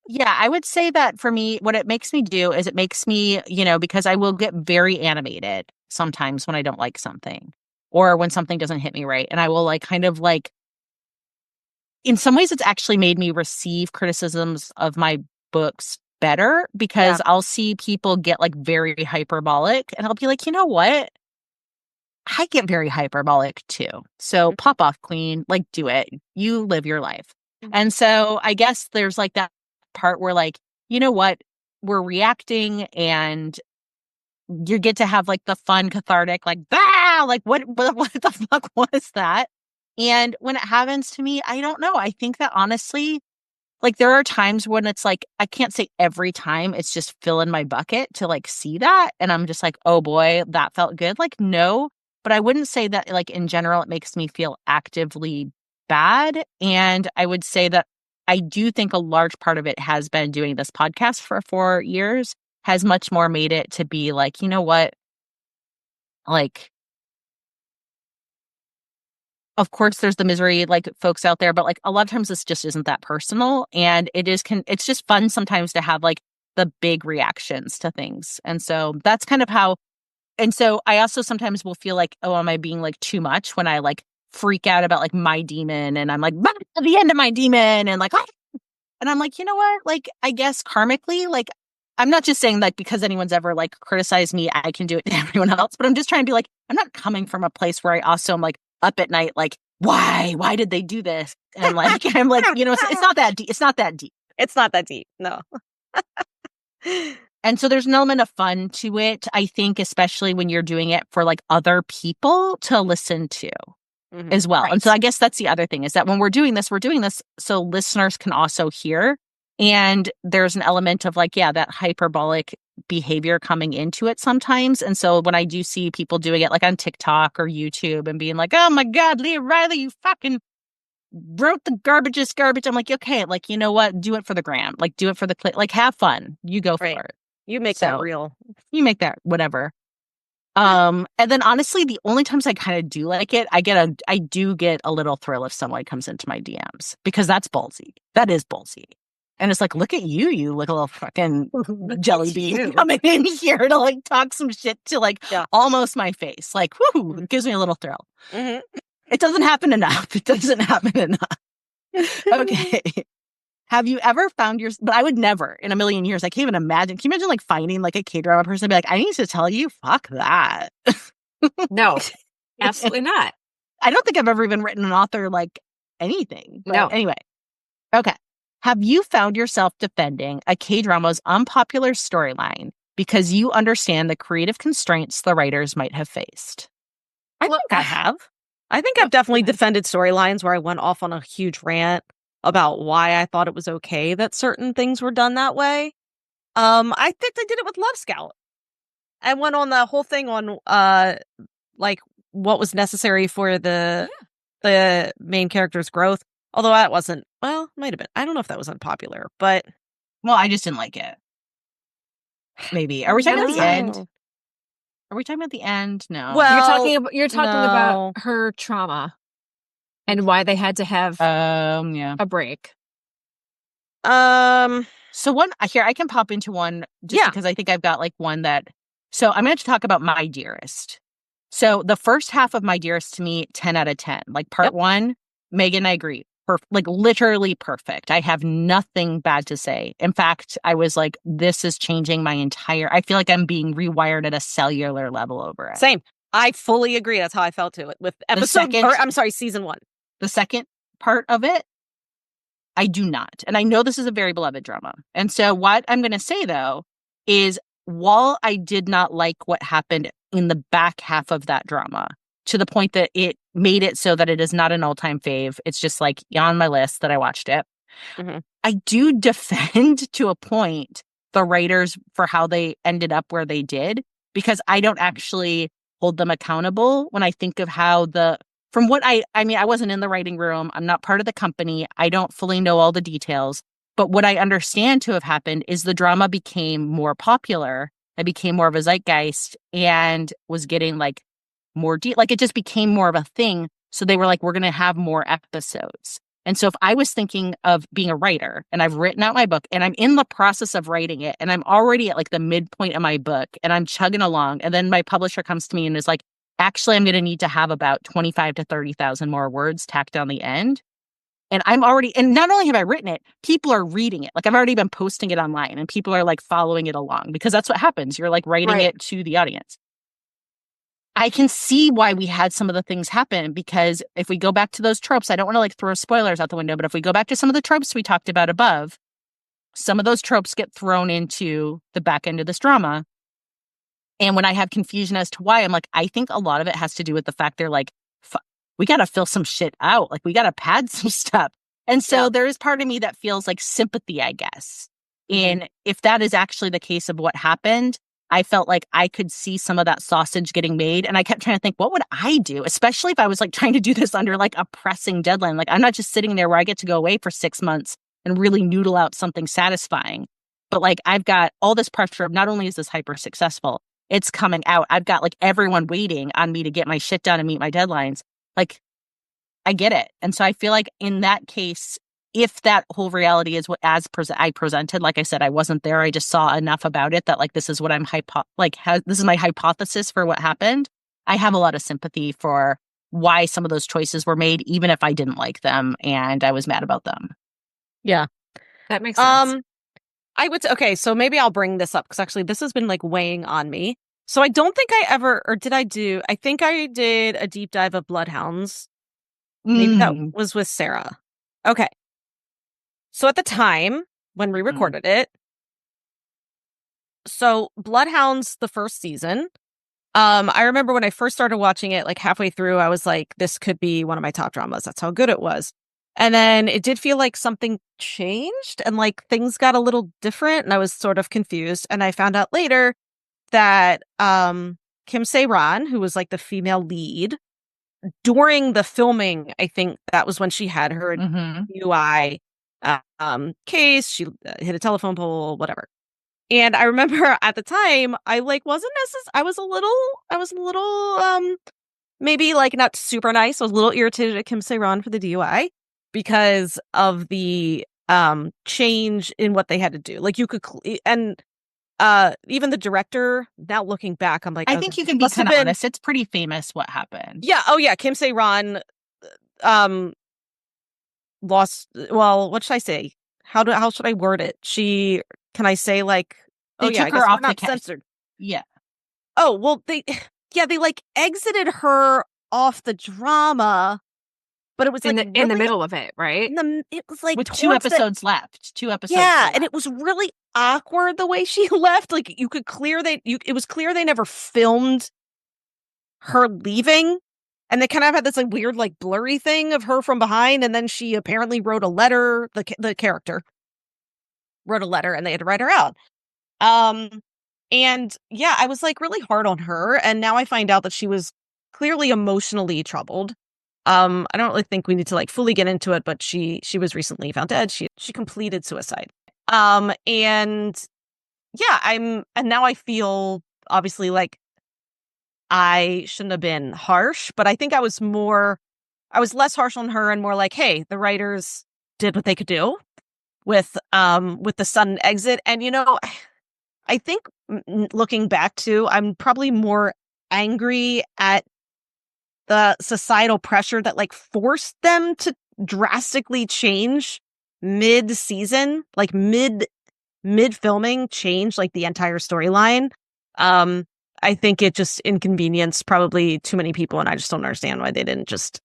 Yeah, I would say that for me, what it makes me do is it makes me, because I will get very animated sometimes when I don't like something or when something doesn't hit me right. And I will like kind of like, in some ways, it's actually made me receive criticisms of my books better because I'll see people get like very hyperbolic and I'll be like, you know what? I get very hyperbolic too. So pop off, queen, like do it. You live your life. And so I guess there's like that part where like, you know what? We're reacting and you get to have like the fun, cathartic, like, like what the fuck was that? And when it happens to me, I don't know. I think that honestly, like there are times when it's like, I can't say every time it's just fill in my bucket to like see that. And I'm just like, oh boy, that felt good. Like, no, but I wouldn't say that like in general, it makes me feel actively bad. And I would say that I do think a large part of it has been doing this podcast for 4 years has much more made it to be like, you know what? Like, of course, there's the misery, like folks out there, but like a lot of times this just isn't that personal. And it's just fun sometimes to have like the big reactions to things. And so that's kind of how, and so I also sometimes will feel like, oh, am I being like too much when I like freak out about like my demon and I'm like, at the end of my demon and like, and I'm like, you know what? Like, I guess karmically, like, I'm not just saying like because anyone's ever like criticized me, I can do it to everyone else, but I'm just trying to be like, I'm not coming from a place where I also am like up at night, like, why did they do this? And like, I'm like, it's not that deep. It's not that deep. It's not that deep. No. And so there's an element of fun to it, I think, especially when you're doing it for like other people to listen to as well. Right. And so I guess that's the other thing is that when we're doing this so listeners can also hear. And there's an element of like, yeah, that hyperbolic behavior coming into it sometimes. And so when I do see people doing it like on TikTok or YouTube and being like, oh my God, Leah Riley, you fucking wrote the garbage. I'm like, okay, like, you know what? Do it for the gram. Like, do it for the clip. Like, have fun. You go for it. You make that real. You make that whatever. And then honestly, the only times I kind of do like it, I do get a little thrill if someone comes into my DMs because that's ballsy. That is ballsy. And it's like, look at you, you like a little fucking jelly bean coming in here to like talk some shit to like almost my face. Like, whoo, it gives me a little thrill. Mm-hmm. It doesn't happen enough. Okay. Have you ever found but I would never in a million years, I can't even imagine. Can you imagine like finding like a K-drama person and be like, I need to tell you, fuck that. No, absolutely not. I don't think I've ever even written an author like anything. But no. Anyway. Okay. Have you found yourself defending a K-drama's unpopular storyline because you understand the creative constraints the writers might have faced? I think I have. I think I've definitely defended storylines where I went off on a huge rant about why I thought it was okay that certain things were done that way. I think I did it with Love Scout. I went on the whole thing on like what was necessary for the main character's growth. Although that wasn't, well, might have been. I don't know if that was unpopular, but well, I just didn't like it. Maybe. Are we talking about the end? Are we talking about the end? No. Well, you're talking about her trauma and why they had to have a break. So one here, I can pop into one just because I think I've got like one that. So I'm going to talk about My Dearest. So the first half of My Dearest to me, 10 out of 10. Like part one, Megan, I agree. Like literally perfect. I have nothing bad to say. In fact, I was like, this is changing my entire, I feel like I'm being rewired at a cellular level over it. Same. I fully agree. That's how I felt to it with season 1. The second part of it, I do not. And I know this is a very beloved drama. And so what I'm going to say, though, is while I did not like what happened in the back half of that drama, to the point that it made it so that it is not an all-time fave, it's just like on my list that I watched it. Mhm. I do defend to a point the writers for how they ended up where they did, because I don't actually hold them accountable when I think of how from what I mean, I wasn't in the writing room. I'm not part of the company. I don't fully know all the details. But what I understand to have happened is the drama became more popular. It became more of a zeitgeist and was getting like more deep. Like it just became more of a thing. So they were like, we're going to have more episodes. And so if I was thinking of being a writer and I've written out my book and I'm in the process of writing it and I'm already at like the midpoint of my book and I'm chugging along, and then my publisher comes to me and is like, actually, I'm going to need to have about 25 to 30,000 more words tacked on the end. And I'm already, and not only have I written it, people are reading it. Like I've already been posting it online and people are like following it along, because that's what happens. You're like writing Right. it to the audience. I can see why we had some of the things happen, because if we go back to those tropes, I don't want to like throw spoilers out the window, but if we go back to some of the tropes we talked about above, some of those tropes get thrown into the back end of this drama. And when I have confusion as to why, I'm like, I think a lot of it has to do with the fact they're like, we got to fill some shit out. Like we got to pad some stuff. And so there is part of me that feels like sympathy, I guess. Mm-hmm. And if that is actually the case of what happened, I felt like I could see some of that sausage getting made. And I kept trying to think, what would I do? Especially if I was like trying to do this under like a pressing deadline. Like I'm not just sitting there where I get to go away for 6 months and really noodle out something satisfying. But like I've got all this pressure of not only is this hyper successful, it's coming out. I've got like everyone waiting on me to get my shit done and meet my deadlines. Like I get it. And so I feel like in that case, if that whole reality is what I presented, like I said, I wasn't there. I just saw enough about it that like this is what I'm this is my hypothesis for what happened. I have a lot of sympathy for why some of those choices were made, even if I didn't like them and I was mad about them. Yeah. That makes sense. I would say, okay, so maybe I'll bring this up because actually this has been like weighing on me. So I don't think I ever, or did I do, I think I did a deep dive of Bloodhounds. Maybe that was with Sarah. Okay. So at the time when we recorded it, so Bloodhounds, the first season, I remember when I first started watching it, like halfway through, I was like, this could be one of my top dramas. That's how good it was. And then it did feel like something changed and like things got a little different and I was sort of confused. And I found out later that Kim Se-ran, who was like the female lead, during the filming, I think that was when she had her DUI case. She hit a telephone pole, whatever. And I remember at the time, I like wasn't necessarily. I was a little maybe like not super nice. I was a little irritated at Kim Se-ran for the DUI because of the change in what they had to do. Like you could and even the director, now looking back, I'm like, I think you can be kind of honest. It's pretty famous what happened. Yeah. Oh yeah. Kim Se-ran lost. Well, what should I say? How should I word it? Can I say like, they took her off the censored. Yeah. Oh, well, they like exited her off the drama, but it was like in the middle of it, right? It was like with 2 episodes left. 2 episodes. Yeah, left. And it was really awkward the way she left. Like it was clear they never filmed her leaving. And they kind of had this like weird, like blurry thing of her from behind. And then she apparently wrote a letter. The character wrote a letter and they had to write her out. And yeah, I was like really hard on her. And now I find out that she was clearly emotionally troubled. I don't really think we need to like fully get into it, but she was recently found dead. She completed suicide. And yeah, and now I feel obviously like I shouldn't have been harsh, but I think I was less harsh on her and more like, hey, the writers did what they could do with the sudden exit. And, you know, I think looking back to, I'm probably more angry at the societal pressure that like forced them to drastically change mid-season, like mid filming, change like the entire storyline. I think it just inconvenienced probably too many people, and I just don't understand why they didn't just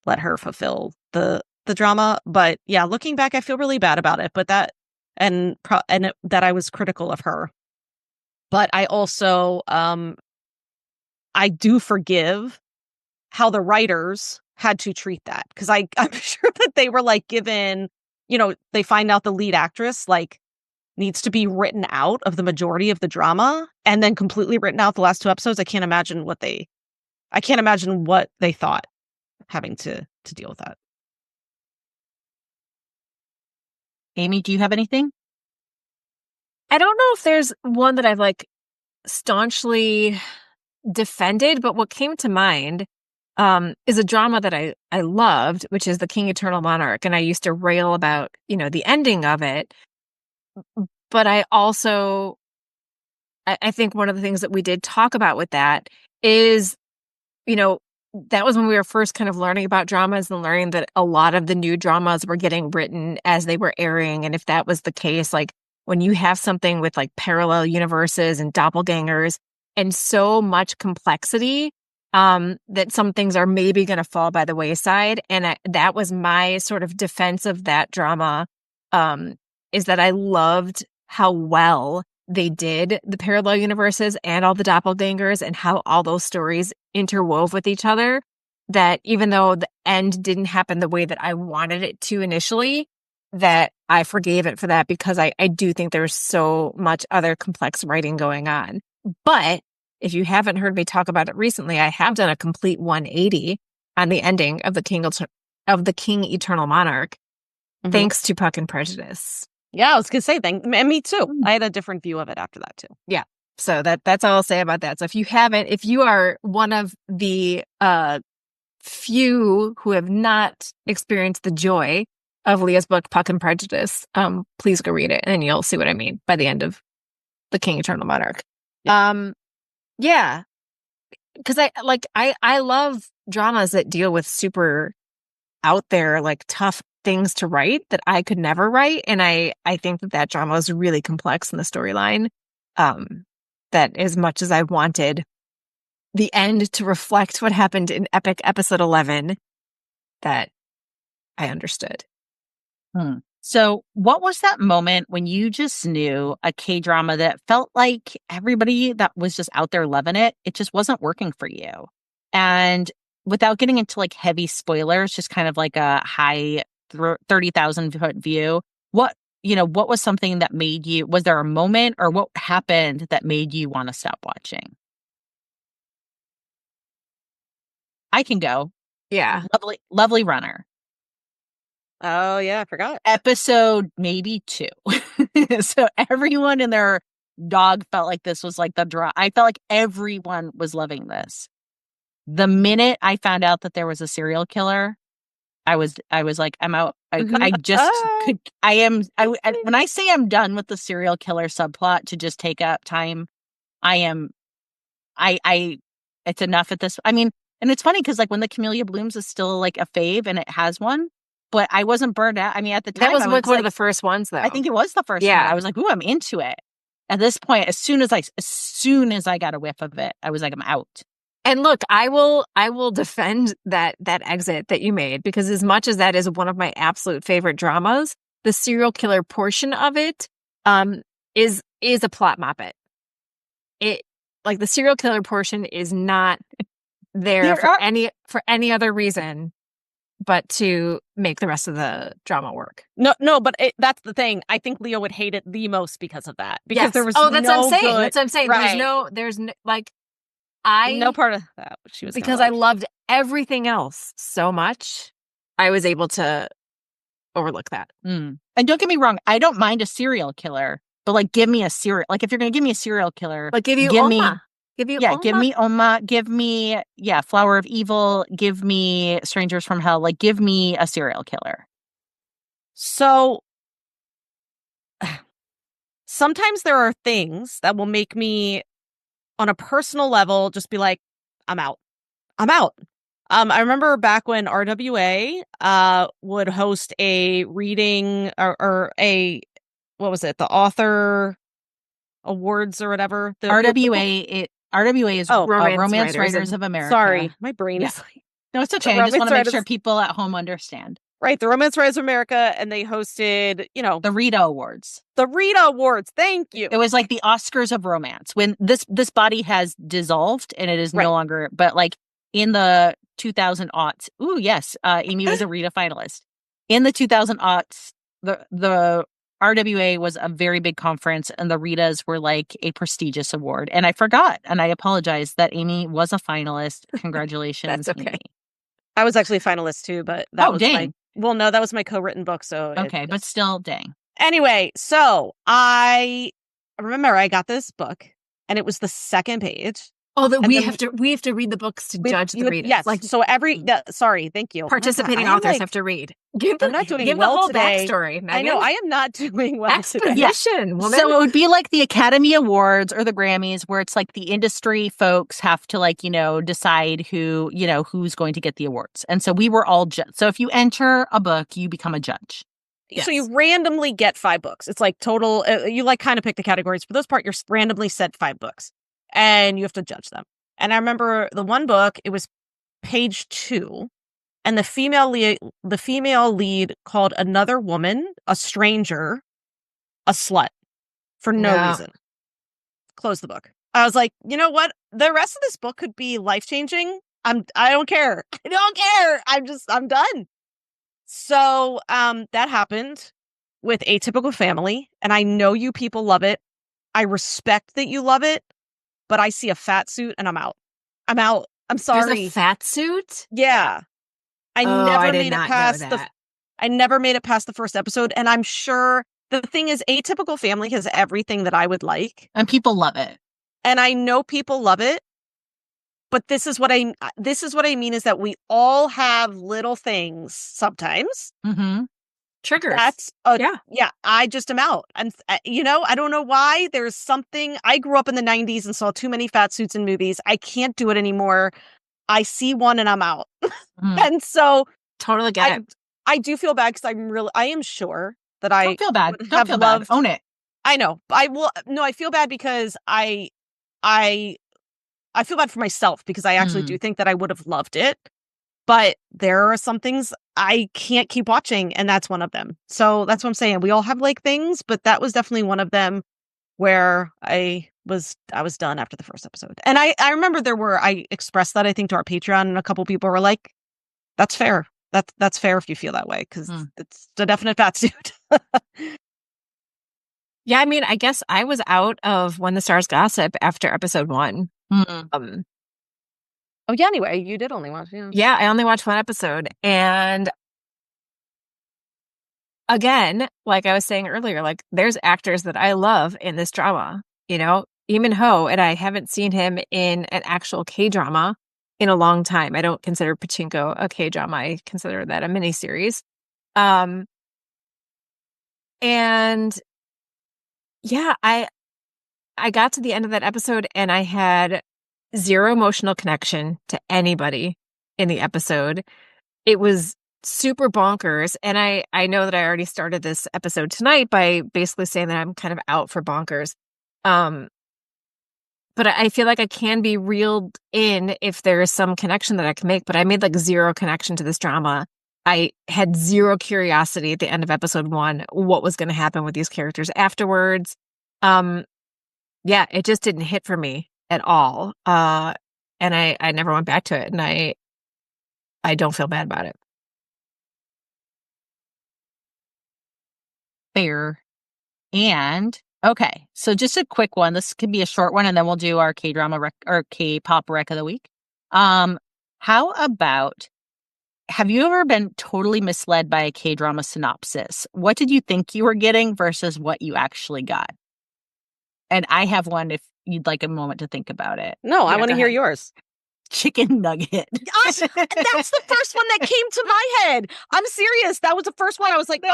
let her fulfill the the drama. But yeah, looking back, I feel really bad about it. But that that I was critical of her. But I also I do forgive how the writers had to treat that, because I'm sure that they were like given, they find out the lead actress like needs to be written out of the majority of the drama and then completely written out the last 2 episodes. I can't imagine what they thought having to deal with that. Amy, do you have anything? I don't know if there's one that I've like staunchly defended, but what came to mind is a drama that I loved, which is The King Eternal Monarch. And I used to rail about, the ending of it. But I also, I think one of the things that we did talk about with that is, that was when we were first kind of learning about dramas and learning that a lot of the new dramas were getting written as they were airing. And if that was the case, like when you have something with like parallel universes and doppelgangers and so much complexity, that some things are maybe going to fall by the wayside. And that was my sort of defense of that drama, is that I loved how well they did the parallel universes and all the doppelgangers and how all those stories interwove with each other, that even though the end didn't happen the way that I wanted it to initially, that I forgave it for that, because I do think there's so much other complex writing going on. But if you haven't heard me talk about it recently, I have done a complete 180 on the ending of the King Eternal Monarch, thanks to Puck and Prejudice. Yeah, I was gonna say, and me too. I had a different view of it after that too. Yeah. So that's all I'll say about that. So if you are one of the few who have not experienced the joy of Leah's book, Puck and Prejudice, please go read it, and you'll see what I mean by the end of The King Eternal Monarch. Yeah. Because I love dramas that deal with super out there, like tough things to write that I could never write. And I think that drama is really complex in the storyline. That as much as I wanted the end to reflect what happened in Epic Episode 11, that I understood. So what was that moment when you just knew a K-drama that felt like everybody that was just out there loving it, it just wasn't working for you? And without getting into like heavy spoilers, just kind of like a high 30,000 foot view, what was something that made you, was there a moment or what happened that made you want to stop watching? I can go. Yeah. Lovely Runner. Oh yeah, I forgot. Episode maybe 2. So everyone and their dog felt like this was like the draw. I felt like everyone was loving this. The minute I found out that there was a serial killer, I was like, I'm out. I just could. When I say I'm done with the serial killer subplot to just take up time, I am. It's enough at this. I mean, and it's funny because like when the Camellia Blooms is still like a fave and it has one, but I wasn't burned out. I mean, at the time, that was like one of the first ones, though. I think it was the first one. I was like, ooh, I'm into it. At this point, as soon as I got a whiff of it, I was like, I'm out. And look, I will defend that exit that you made, because as much as that is one of my absolute favorite dramas, the serial killer portion of it is a plot moppet. It, like, the serial killer portion is not there for any other reason but to make the rest of the drama work. No, but that's the thing. I think Leo would hate it the most because of that. Because there was that's what I'm saying. Right. There's no no part of that she was, because I loved everything else so much, I was able to overlook that. And don't get me wrong, I don't mind a serial killer, but like give me a serial. Like if you're gonna give me a serial killer, like give me Oma, give me Flower of Evil, give me Strangers from Hell. Like give me a serial killer. So sometimes there are things that will make me, on a personal level, just be like, I'm out. I remember back when RWA would host a reading or a, what was it, the author awards or whatever. RWA is Romance Writers of America. Sorry, my brain is like, no, it's okay. I just want to make sure people at home understand. Right, the Romance Rise of America, and they hosted, The Rita Awards. the Rita Awards. Thank you. It was like the Oscars of romance. When this body has dissolved and it is Right. no longer, but like in the 2000 aughts. Ooh, yes, Amy was a Rita finalist. In the 2000 aughts, the RWA was a very big conference, and the Ritas were like a prestigious award. And I forgot, and I apologize that Amy was a finalist. Congratulations, That's okay. Amy. I was actually a finalist too, but that was dang. that was my co-written book. So Okay, but still, dang. Anyway, so I remember I got this book, and it was the second page. Oh, that And we then have to read the books to judge the readers. Yes, like so sorry, thank you. participating authors have to read. I'm not doing give well the whole today. backstory, Megan. I know I am not doing well today. Exposition, woman. So it would be like the Academy Awards or the Grammys, where it's like the industry folks have to decide who's going to get the awards. And so we were all so if you enter a book, you become a judge. So you randomly get 5 books. It's like total, you kind of pick the categories. For those part, you're randomly set 5 books, and you have to judge them. And I remember the one book, it was page 2, and the female lead called another woman, a stranger, a slut for no reason. Close the book. I was like, you know what? The rest of this book could be life-changing. I don't care. I don't care. I'm done. So that happened with Atypical Family, and I know you people love it. I respect that you love it, but I see a fat suit and I'm out. I'm out. I'm sorry. There's a fat suit? Yeah. I never made it past the first episode, and I'm sure the thing is Atypical Family has everything that I would like. And people love it. And I know people love it. But this is what I mean is that we all have little things sometimes. Mm-hmm. Triggers. Yeah. I just am out. And I don't know why. There's something. I grew up in the 90s and saw too many fat suits in movies. I can't do it anymore. I see one and I'm out. And so totally get it. I do feel bad because I am sure that I don't feel bad. Don't feel bad. Own it. I know. I feel bad because I feel bad for myself because I actually do think that I would have loved it. But there are some things I can't keep watching, and that's one of them. So that's what I'm saying. We all have like things, but that was definitely one of them where I was done after the first episode. And I remember I expressed that, I think, to our Patreon, and a couple people were like, that's fair. That's fair if you feel that way, because it's a definite fat suit. Yeah, I mean, I guess I was out of When the Stars Gossip after episode 1. Anyway, you did only watch. Yeah, I only watched one episode. And again, like I was saying earlier, like there's actors that I love in this drama. Eamon Ho, and I haven't seen him in an actual K-drama in a long time. I don't consider Pachinko a K-drama. I consider that a miniseries. And yeah, I got to the end of that episode and I had zero emotional connection to anybody in the episode. It was super bonkers. And I know that I already started this episode tonight by basically saying that I'm kind of out for bonkers. But I feel like I can be reeled in if there is some connection that I can make. But I made like zero connection to this drama. I had zero curiosity at the end of episode 1, what was going to happen with these characters afterwards. Yeah, it just didn't hit for me at all. And I never went back to it. And I don't feel bad about it. Fair. And okay, so just a quick one. This could be a short one, and then we'll do our K-drama or K-pop rec of the week. How about, have you ever been totally misled by a K-drama synopsis? What did you think you were getting versus what you actually got? And I have one if you'd like a moment to think about it. No, I want to hear yours. Chicken nugget. That's the first one that came to my head. I'm serious. That was the first one. I was like,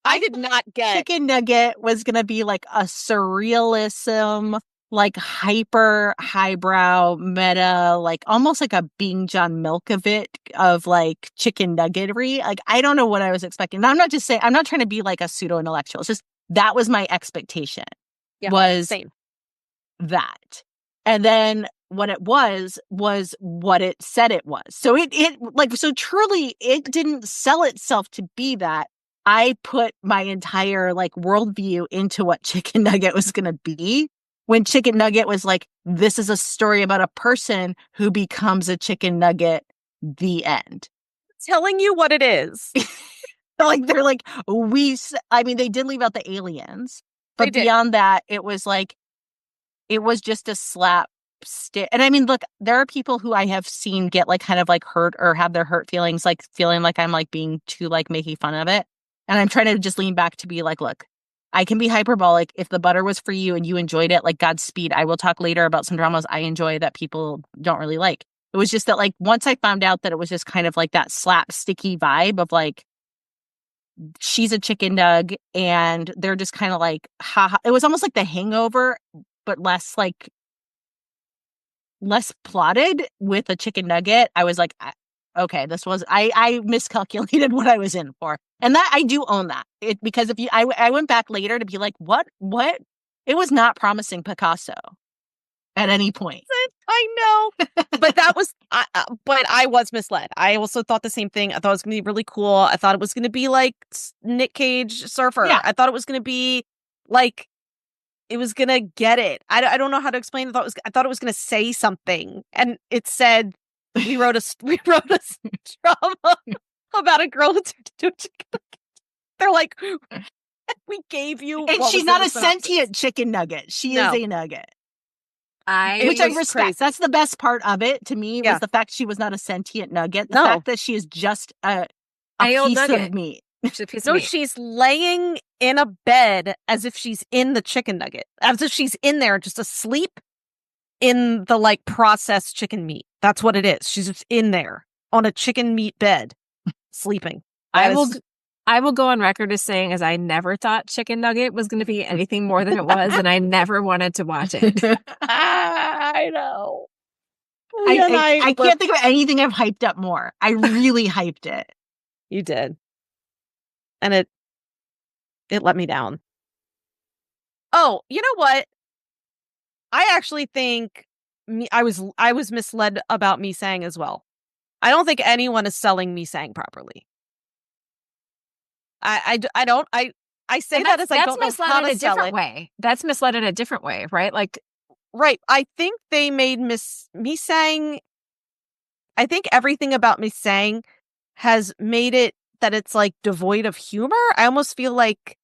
I did not get. Chicken nugget was going to be like a surrealism, like hyper highbrow meta, like almost like a Bing John Milkovich of like chicken nuggetry. Like, I don't know what I was expecting. Now, I'm not trying to be like a pseudo intellectual. It's just, that was my expectation. Yeah, was same. That. And then what it was what it said it was. So so truly it didn't sell itself to be that. I put my entire like worldview into what Chicken Nugget was going to be, when Chicken Nugget was like, this is a story about a person who becomes a chicken nugget, the end. Telling you what it is. Like, they're like, they did leave out the aliens, but beyond that, it was like, it was just a slapstick. And I mean, look, there are people who I have seen get like kind of like hurt or have their hurt feelings, like feeling like I'm like being too like making fun of it. And I'm trying to just lean back to be like, look, I can be hyperbolic. If the butter was for you and you enjoyed it, like Godspeed. I will talk later about some dramas I enjoy that people don't really like. It was just that like once I found out that it was just kind of like that slapsticky vibe of like, she's a chicken nug and they're just kind of like, haha. It was almost like The Hangover, but less plotted with a chicken nugget. I was like, okay, I miscalculated what I was in for. And that I do own that. Because I went back later to be like, what? It was not promising Picasso at any point. I know. But but I was misled. I also thought the same thing. I thought it was going to be really cool. I thought it was going to be like Nick Cage Surfer. Yeah. I thought it was going to be like, it was going to get it. I don't know how to explain it. I thought it was going to say something. And it said, we wrote a drama about a girl who turned into a chicken. They're like, we gave you. And she's not a sentient chicken nugget. She is a nugget. Which I respect. Crazy. That's the best part of it to me, was the fact she was not a sentient nugget. The fact that she is just a piece of meat. She's laying in a bed as if she's in the chicken nugget. As if she's in there just asleep in the like processed chicken meat. That's what it is. She's just in there on a chicken meat bed sleeping. I will go on record as saying as I never thought Chicken Nugget was going to be anything more than it was, and I never wanted to watch it. I know. I can't think of anything I've hyped up more. I really hyped it. You did. And it let me down. Oh, you know what? I actually think I was misled about Misang as well. I don't think anyone is selling Misang properly. I don't. I say that as I don't know how to sell it. Way. That's misled in a different way, right? Like, right. I think they made Misang. I think everything about Misang has made it that it's like devoid of humor. I almost feel like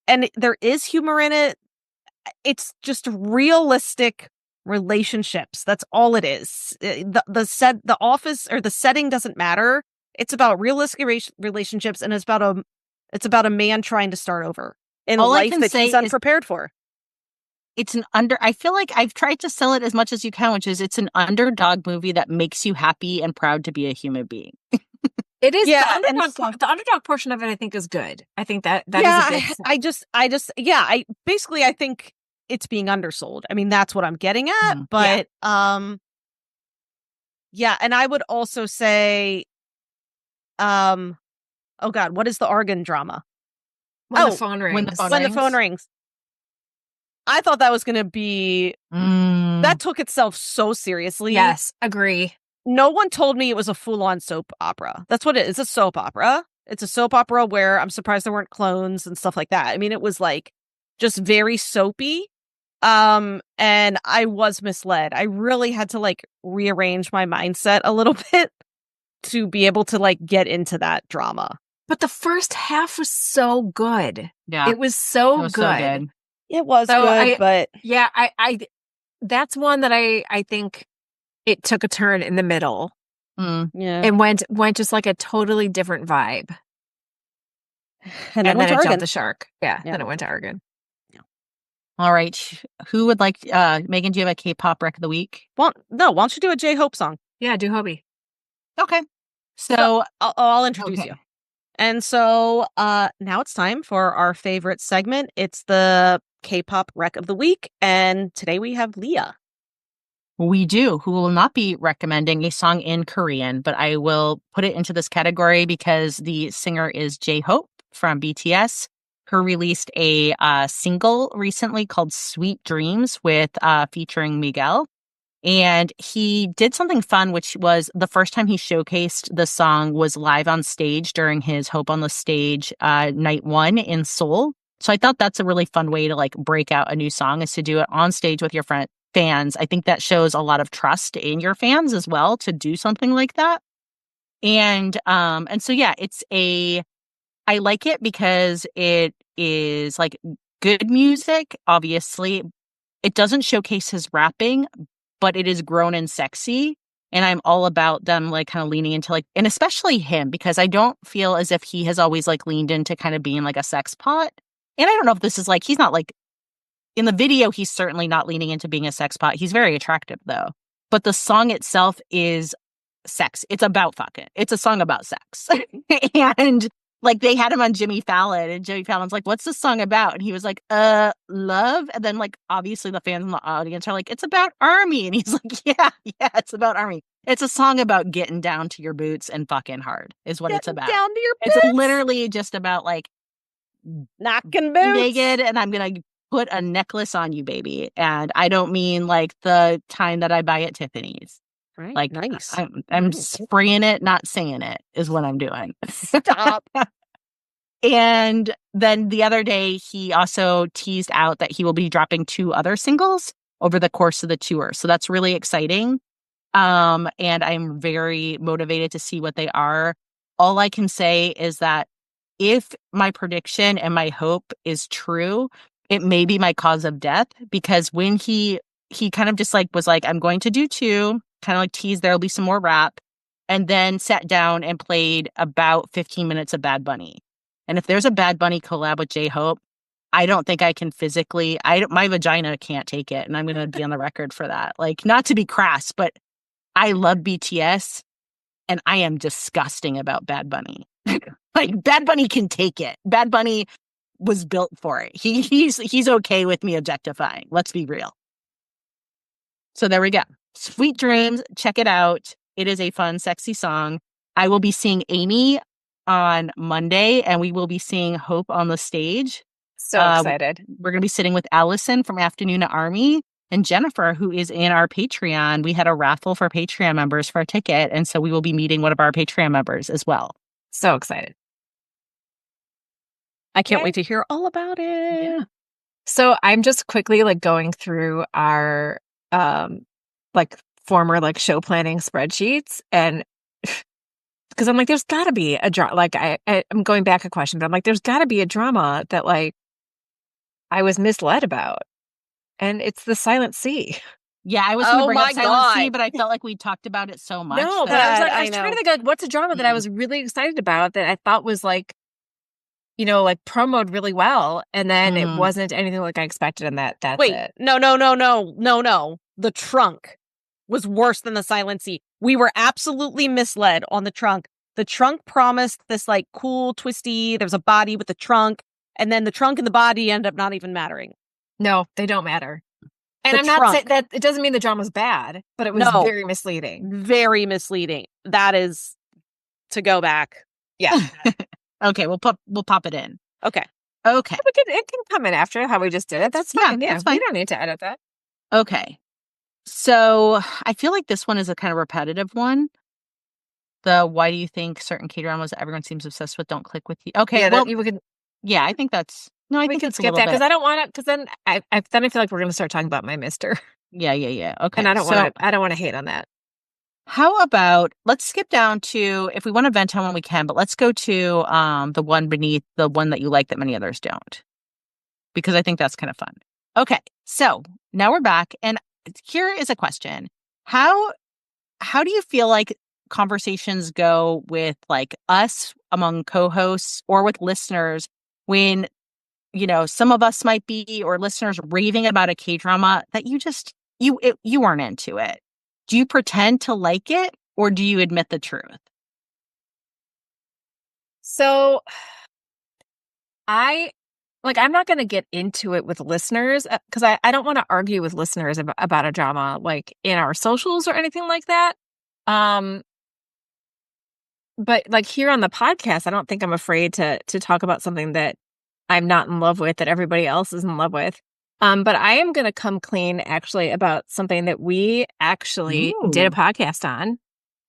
and there is humor in it. It's just realistic relationships. That's all it is. The office or the setting doesn't matter. It's about realistic relationships, and it's about a man trying to start over in a life that he's unprepared for. It's I feel like I've tried to sell it as much as you can, which is it's an underdog movie that makes you happy and proud to be a human being. It is. Yeah, the underdog portion of it, I think, is good. I think that is a good. I think it's being undersold. I mean, that's what I'm getting at. But and I would also say, oh God, what is the organ drama? When the phone rings. When the phone rings. I thought that was going to be that took itself so seriously. Yes, agree. No one told me it was a full-on soap opera. That's what it is. It's a soap opera. It's a soap opera where I'm surprised there weren't clones and stuff like that. I mean, it was like just very soapy. And I was misled. I really had to like rearrange my mindset a little bit to be able to like get into that drama. But the first half was so good. Yeah. It was so good. So good. It was good, but yeah, I that's one that I think it took a turn in the middle. Yeah. And went just like a totally different vibe. And then it jumped the shark. Yeah. Then it went to Argon. Yeah. All right. Who would like Megan, do you have a K-pop rec of the week? Well, no, why don't you do a J-Hope song? Yeah, do Hobie. Okay. So I'll introduce you. And so now it's time for our favorite segment. It's the K-pop rec of the week. And today we have Lia. We do, who will not be recommending a song in Korean, but I will put it into this category because the singer is J-Hope from BTS, who released a single recently called Sweet Dreams with featuring Miguel. And he did something fun, which was the first time he showcased the song was live on stage during his Hope on the Stage night 1 in Seoul. So I thought that's a really fun way to like break out a new song, is to do it on stage with your fans. I think that shows a lot of trust in your fans as well to do something like that. And so yeah, I like it because it is like good music, obviously. It doesn't showcase his rapping, but it is grown and sexy. And I'm all about them like kind of leaning into like, and especially him, because I don't feel as if he has always like leaned into kind of being like a sex pot. And I don't know if this is like, he's not like, in the video, he's certainly not leaning into being a sex pot. He's very attractive though. But the song itself is sex. It's about fucking. It's a song about sex. And like they had him on Jimmy Fallon, and Jimmy Fallon's like, "What's this song about?" And he was like, love." And then like obviously the fans in the audience are like, "It's about Army." And he's like, yeah, it's about Army. It's a song about getting down to your boots and fucking hard is what it's about. Down to your boots. It's literally just about like knocking boots naked, and I'm gonna put a necklace on you, baby. And I don't mean like the kind that I buy at Tiffany's. Right. Like nice. I'm spraying it, not saying it is what I'm doing. Stop. And then the other day, he also teased out that he will be dropping 2 other singles over the course of the tour. So that's really exciting. And I'm very motivated to see what they are. All I can say is that if my prediction and my hope is true, it may be my cause of death, because when he kind of just like was like, I'm going to do 2, kind of like teased there'll be some more rap, and then sat down and played about 15 minutes of Bad Bunny. And if there's a Bad Bunny collab with J-Hope, I don't think I can physically, my vagina can't take it. And I'm going to be on the record for that. Like, not to be crass, but I love BTS and I am disgusting about Bad Bunny. Like, Bad Bunny can take it. Bad Bunny was built for it. He's okay with me objectifying. Let's be real. So there we go. Sweet Dreams. Check it out. It is a fun, sexy song. I will be seeing Amy on Monday, and we will be seeing Hope on the Stage. So excited. We're going to be sitting with Allison from Afternoona Army and Jennifer, who is in our Patreon. We had a raffle for Patreon members for a ticket, and so we will be meeting one of our Patreon members as well. So excited. I can't wait to hear all about it. Yeah. So I'm just quickly like going through our like former like show planning spreadsheets, and because I'm like, there's got to be a drama. Like I'm going back a question, but I'm like, there's got to be a drama that like I was misled about, and it's the Silent C. Yeah, I was going to bring up my Silent C, God. but I felt like we talked about it so much. No, but I was trying to think like, what's a drama that I was really excited about that I thought was like, you know, like promoted really well, and then it wasn't anything like I expected, and that's it. No. The Trunk was worse than the Silent C. We were absolutely misled on the Trunk. The Trunk promised this like cool, twisty, there was a body with the trunk, and then the trunk and the body end up not even mattering. No, they don't matter. And The I'm not trunk. saying that it doesn't mean the drama's bad, but it was No. very misleading. Very misleading. That is to go back. Yeah. Okay, we'll pop it in. Okay. It can come in after how we just did it. That's fine. Yeah, that's fine. You don't need to edit that. Okay. So I feel like this one is a kind of repetitive one. The why do you think certain K-dramas that everyone seems obsessed with don't click with you? Okay, Yeah, well, we can I think that's no. I we think can it's a skip little that bit. because I don't want to. Because then I feel like we're going to start talking about my Mister, Yeah. Okay, and I don't want to hate on that. How about let's skip down to, if we want to vent on one we can, but let's go to the one beneath, the one that you like that many others don't, because I think that's kind of fun. Okay, so now we're back, and here is a question: How do you feel like conversations go with like us among co-hosts or with listeners when, you know, some of us might be, or listeners raving about a K-drama that you weren't into it? Do you pretend to like it, or do you admit the truth? So I'm not going to get into it with listeners because I don't want to argue with listeners about a drama like in our socials or anything like that. But like here on the podcast, I don't think I'm afraid to talk about something that I'm not in love with, that everybody else is in love with. But I am going to come clean actually about something that we actually did a podcast on.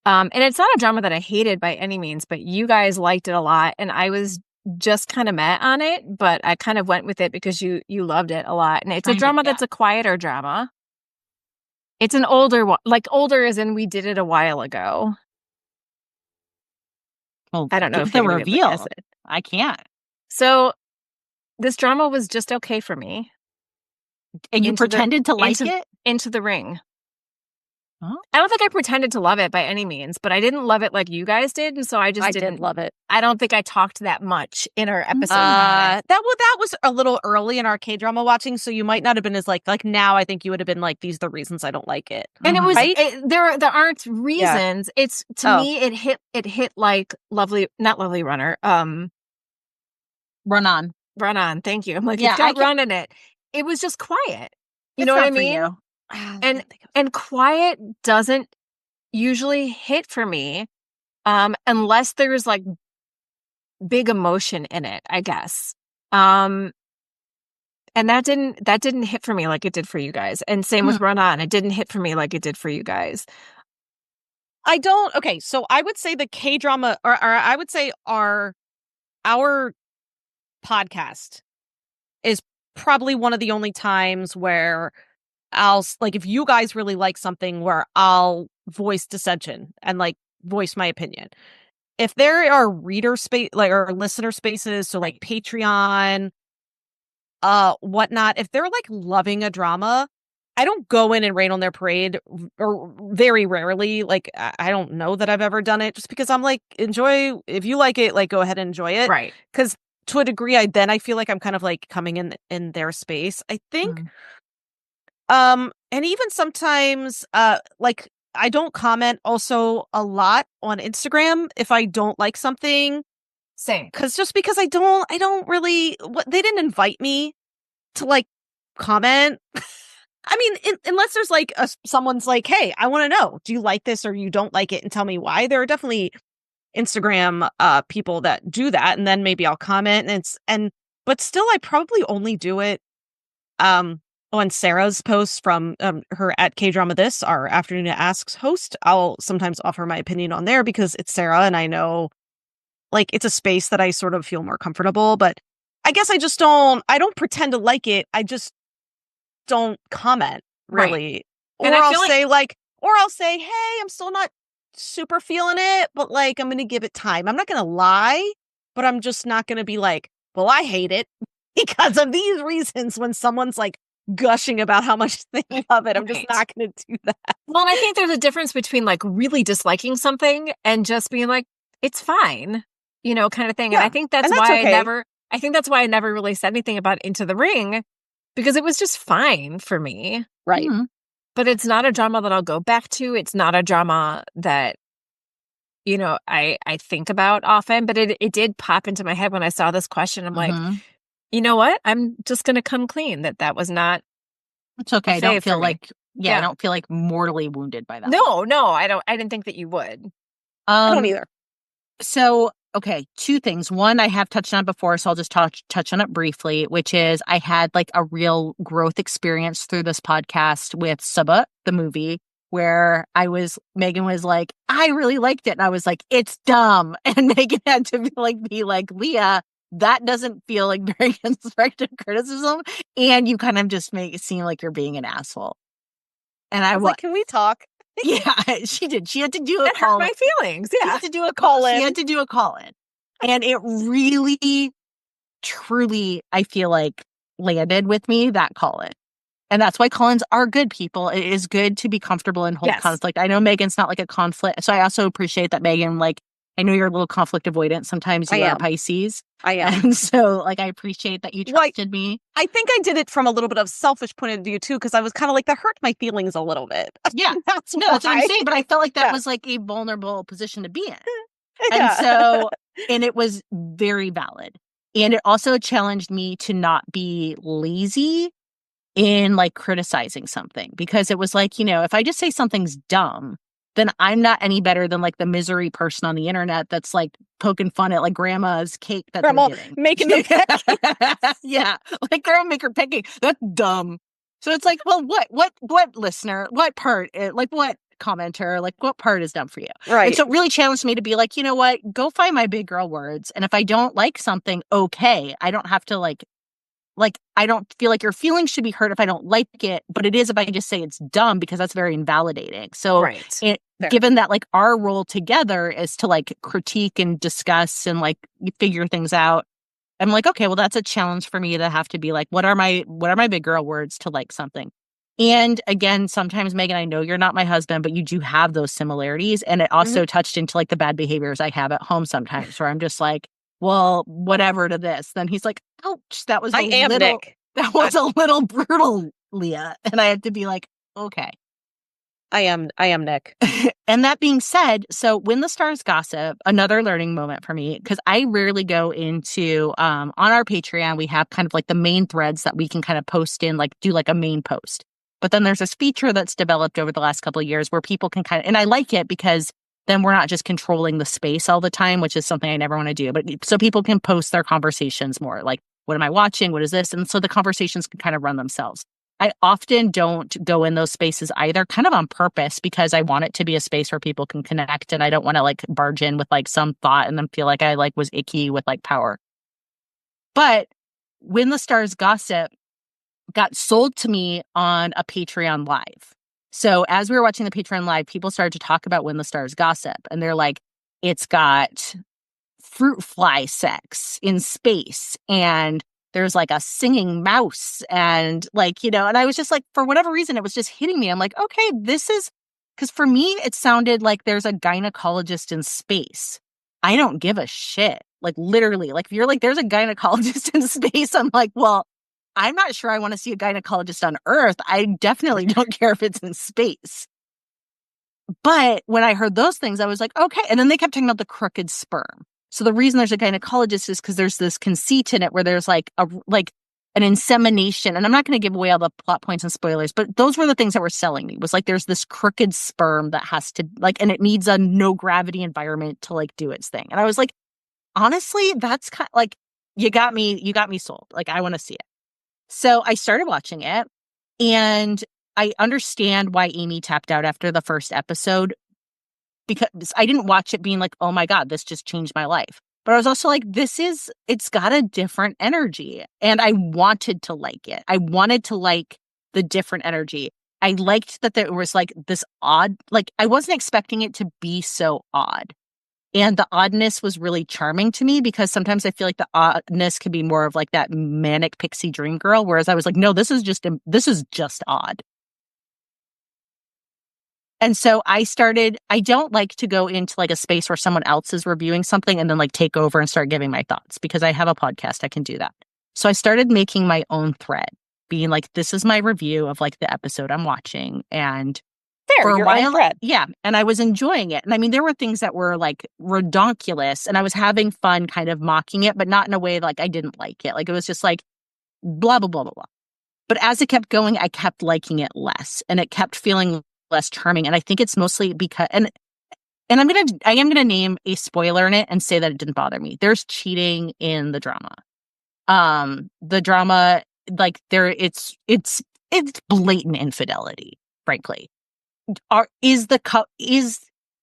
And it's not a drama that I hated by any means, but you guys liked it a lot. And I was just kind of meh on it, but I kind of went with it because you loved it a lot. And it's a drama that's a quieter drama. It's an older one, like older as in we did it a while ago. Well, I don't know if the anybody would reveal. guess it. I can't. So this drama was just okay for me. And you pretended to like it? Into the Ring. Huh? I don't think I pretended to love it by any means, but I didn't love it like you guys did, and so I didn't love it. I don't think I talked that much in our episode. That was a little early in our K-drama watching, so you might not have been as like now I think you would have been like, these are the reasons I don't like it. And it was right? there aren't reasons. Yeah. It's to me it hit like not Lovely Runner. Run On. Run On, thank you. I'm like, it's got Run in it. It was just quiet. You know what I mean? And quiet doesn't usually hit for me unless there's like big emotion in it, I guess. And that didn't hit for me like it did for you guys. And same with Run On. It didn't hit for me like it did for you guys. Okay, so I would say the K-drama or I would say our podcast is probably one of the only times where I'll like, if you guys really like something, where I'll voice dissension and like voice my opinion. If there are reader space like or listener spaces, so like Patreon, whatnot, if they're like loving a drama, I don't go in and rain on their parade, or very rarely. Like I don't know that I've ever done it, just because I'm like, enjoy, if you like it, like go ahead and enjoy it, right? Because to a degree, I feel like I'm kind of like coming in their space, I think. And even sometimes, like I don't comment also a lot on Instagram if I don't like something. Same. Because I don't really, they didn't invite me to like comment. I mean, unless there's like someone's like, hey, I want to know, do you like this or you don't like it, and tell me why. There are definitely Instagram people that do that, and then maybe I'll comment, but still I probably only do it on Sarah's posts from her at K-Drama This, our Afternoona Asks host. I'll sometimes offer my opinion on there because it's Sarah and I know like it's a space that I sort of feel more comfortable, but I guess I don't pretend to like it. I just don't comment really. Right. Or I'll say, hey, I'm still not super feeling it, but like I'm going to give it time. I'm not going to lie, but I'm just not going to be like, well, I hate it because of these reasons when someone's like gushing about how much they love it. I'm just not going to do that. Well, and I think there's a difference between like really disliking something and just being like, it's fine, kind of thing. Yeah. And I think that's why okay. I think that's why I never really said anything about Into the Ring, because it was just fine for me. Right. Mm-hmm. But it's not a drama that I'll go back to. It's not a drama that, I think about often, but it did pop into my head when I saw this question. I'm like, you know what? I'm just going to come clean that was not. It's okay. I don't feel like, I don't feel like mortally wounded by that. No, I didn't think that you would. I don't either. So, okay, two things. One, I have touched on before, so I'll just touch on it briefly, which is I had like a real growth experience through this podcast with Sabah, the movie, where Megan was like, I really liked it. And I was like, it's dumb. And Megan had to be like, Leah, that doesn't feel like very constructive criticism. And you kind of just make it seem like you're being an asshole. And I was like, can we talk? Yeah, she did. She had to do a call. Hurt my feelings. Yeah. She had to do a call in. She had to do a call in. And it really, truly, I feel like landed with me, that call in. And that's why call-ins are good, people. It is good to be comfortable and hold conflict. I know Megan's not like a conflict. So I also appreciate that, Megan, like, I know you're a little conflict avoidant. Sometimes you are Pisces. I am. And so, like, I appreciate that you trusted me. I think I did it from a little bit of selfish point of view, too, because I was kind of like, that hurt my feelings a little bit. Yeah. That's what I'm saying. But I felt like that was like a vulnerable position to be in. And so, and it was very valid. And it also challenged me to not be lazy in like criticizing something, because it was like, if I just say something's dumb, then I'm not any better than like the misery person on the internet that's like poking fun at like grandma's cake that Grandma they're getting. making the pancakes. Yeah, like grandma make her pancake. That's dumb. So it's like, well, what listener, what part, like what commenter, like what part is done for you? Right. And so it really challenged me to be like, you know what, go find my big girl words. And if I don't like something, okay, I don't have to like, I don't feel like your feelings should be hurt if I don't like it, but it is if I just say it's dumb, because that's very invalidating. So Right. Fair. given that like our role together is to like critique and discuss and like figure things out, I'm like, okay, well, that's a challenge for me to have to be like, what are my big girl words to like something? And again, sometimes, Megan, I know you're not my husband, but you do have those similarities. And it also touched into like the bad behaviors I have at home sometimes, where I'm just like, well, whatever to this. Then he's like, ouch, that was Nick. that was a little brutal, Lia. And I had to be like, okay. I am Nick. And that being said, so when the stars gossip, another learning moment for me, because I rarely go into, on our Patreon, we have kind of like the main threads that we can kind of post in, like do like a main post. But then there's this feature that's developed over the last couple of years where people can kind of, and I like it because then we're not just controlling the space all the time, which is something I never want to do. But so people can post their conversations more, like, what am I watching? What is this? And so the conversations can kind of run themselves. I often don't go in those spaces either, kind of on purpose, because I want it to be a space where people can connect, and I don't want to like barge in with like some thought and then feel like I like was icky with like power. But when the stars gossip got sold to me on a Patreon live. So as we were watching the Patreon live, people started to talk about When the Stars Gossip, and they're like, it's got fruit fly sex in space, and there's like a singing mouse, and like, you know, and I was just like, for whatever reason, it was just hitting me. I'm like, okay, this is, because for me, it sounded like there's a gynecologist in space. I don't give a shit. Like literally, like if you're like, there's a gynecologist in space, I'm like, well, I'm not sure I want to see a gynecologist on Earth. I definitely don't care if it's in space. But when I heard those things, I was like, okay. And then they kept talking about the crooked sperm. So the reason there's a gynecologist is because there's this conceit in it where there's like an insemination. And I'm not going to give away all the plot points and spoilers, but those were the things that were selling me, was like there's this crooked sperm that has to like, and it needs a no gravity environment to like do its thing. And I was like, honestly, that's kind of like, you got me sold. Like, I want to see it. So I started watching it, and I understand why Amy tapped out after the first episode, because I didn't watch it being like, oh my God, this just changed my life. But I was also like, it's got a different energy. And I wanted to like it. I wanted to like the different energy. I liked that there was like this odd, like I wasn't expecting it to be so odd. And the oddness was really charming to me, because sometimes I feel like the oddness can be more of like that manic pixie dream girl. Whereas I was like, no, this is just odd. And so I don't like to go into like a space where someone else is reviewing something and then like take over and start giving my thoughts, because I have a podcast, I can do that. So I started making my own thread, being like, this is my review of like the episode I'm watching. And for a while, yeah. And I was enjoying it. And I mean, there were things that were like redonkulous, and I was having fun kind of mocking it, but not in a way like I didn't like it. Like it was just like blah, blah, blah, blah, blah. But as it kept going, I kept liking it less, and it kept feeling less charming. And I think it's mostly because, and I am going to name a spoiler in it and say that it didn't bother me. There's cheating in the drama. The drama, like it's blatant infidelity, frankly. Is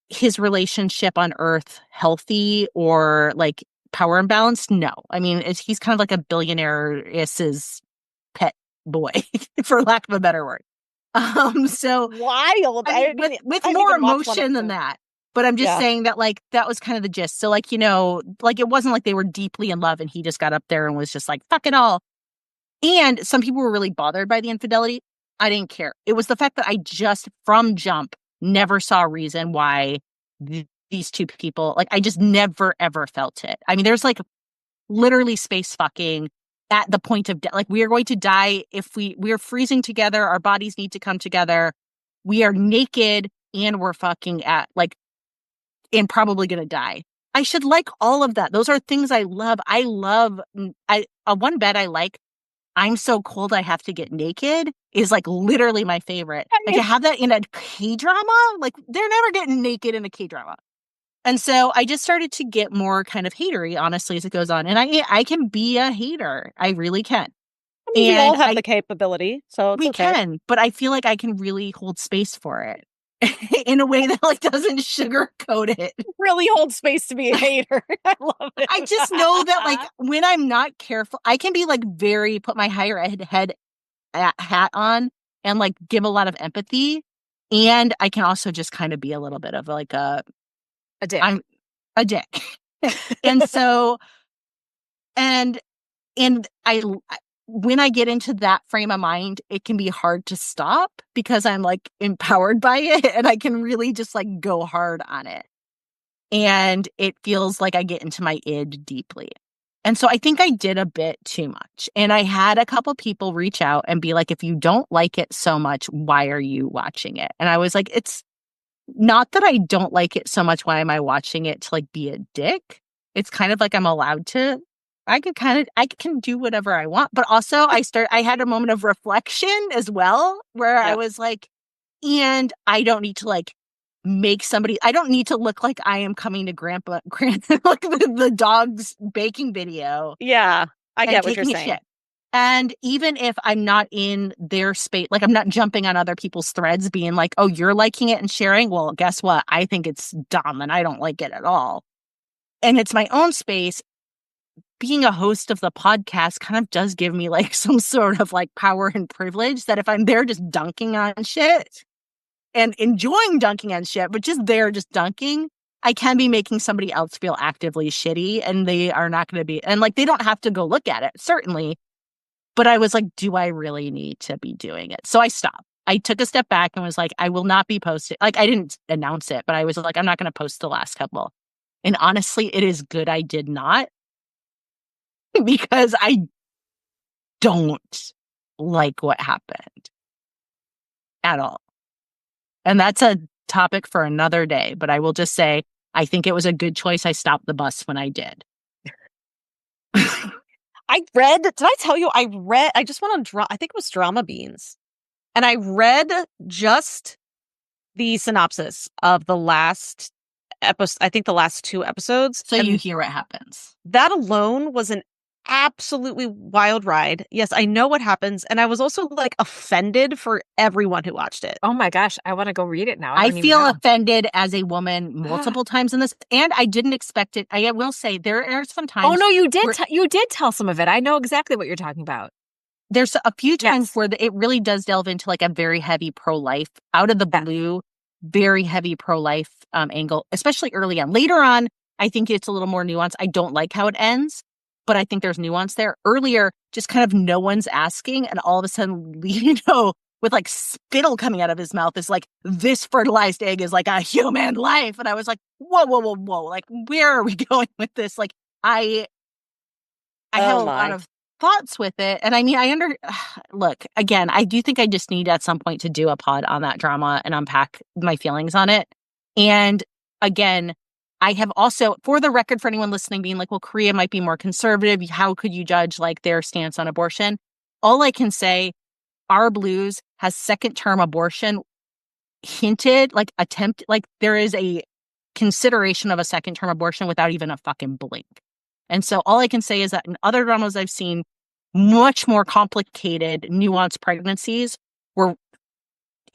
his relationship on Earth healthy or like power imbalance? No. I mean, he's kind of like a billionaire's pet boy, for lack of a better word. So wild. With more emotion than that. But I'm just saying that like that was kind of the gist. So like, you know, like it wasn't like they were deeply in love and he just got up there and was just like, fuck it all. And some people were really bothered by the infidelity. I didn't care. It was the fact that I just from jump never saw a reason why these two people, like I just never ever felt it. I mean, there's like literally space fucking at the point of death. Like we are going to die if we're freezing together. Our bodies need to come together. We are naked and we're fucking at like, and probably going to die. I should like all of that. Those are things I love. One bed I like, I'm so cold I have to get naked. is like literally my favorite. And to have that in a K-drama, like they're never getting naked in a K-drama. And so I just started to get more kind of hatery, honestly, as it goes on. And I can be a hater. I really can. I mean, we all have the capability, so it's okay. Can, but I feel like I can really hold space for it in a way that like doesn't sugarcoat it. Really hold space to be a hater. I love it. I just know that like when I'm not careful, I can be like very put my higher head hat on and like give a lot of empathy, and I can also just kind of be a little bit of like a dick. I'm a dick, and so and I when I get into that frame of mind, it can be hard to stop because I'm like empowered by it and I can really just like go hard on it. And it feels like I get into my id deeply. And so I think I did a bit too much. And I had a couple people reach out and be like, if you don't like it so much, why are you watching it? And I was like, it's not that I don't like it so much. Why am I watching it to like be a dick? It's kind of like I'm allowed to. I can do whatever I want. But also I had a moment of reflection as well where I was like, and I don't need to like I don't need to look like I am coming to Grandpa like the dog's baking video. Yeah, I get what you're saying. Shit. And even if I'm not in their space, like I'm not jumping on other people's threads being like, oh, you're liking it and sharing. Well, guess what? I think it's dumb and I don't like it at all. And it's my own space. Being a host of the podcast kind of does give me like some sort of like power and privilege that if I'm there just dunking on shit and enjoying dunking on shit, but just there just dunking, I can be making somebody else feel actively shitty and they are not going to be, and like they don't have to go look at it, certainly. But I was like, do I really need to be doing it? So I stopped. I took a step back and was like, I will not be posting. Like I didn't announce it, but I was like, I'm not going to post the last couple. And honestly, it is good I did not. Because I don't like what happened at all. And that's a topic for another day. But I will just say, I think it was a good choice. I stopped the bus when I did. did I tell you, I just went on, I think it was Drama Beans. And I read just the synopsis of the last episode, I think the last 2 episodes. So you hear what happens. That alone was an absolutely wild ride. Yes, I know what happens. And I was also like offended for everyone who watched it. Oh my gosh, I want to go read it now. I feel offended as a woman multiple times in this, and I didn't expect it. I will say there are some times. Oh no, you did. You did tell some of it. I know exactly what you're talking about. There's a few times where it really does delve into like a very heavy pro-life, out of the blue, very heavy pro-life angle, especially early on. Later on, I think it's a little more nuanced. I don't like how it ends, but I think there's nuance there. Earlier, just kind of no one's asking, and all of a sudden, with like spittle coming out of his mouth is like, this fertilized egg is like a human life. And I was like, whoa, whoa, whoa, whoa. Like, where are we going with this? Like, I have a lot of thoughts with it. And I mean, look, again, I do think I just need at some point to do a pod on that drama and unpack my feelings on it. And again, I have also, for the record, for anyone listening, being like, well, Korea might be more conservative. How could you judge like their stance on abortion? All I can say, Our Blues has second-term abortion hinted, like there is a consideration of a second-term abortion without even a fucking blink. And so all I can say is that in other dramas I've seen, much more complicated, nuanced pregnancies were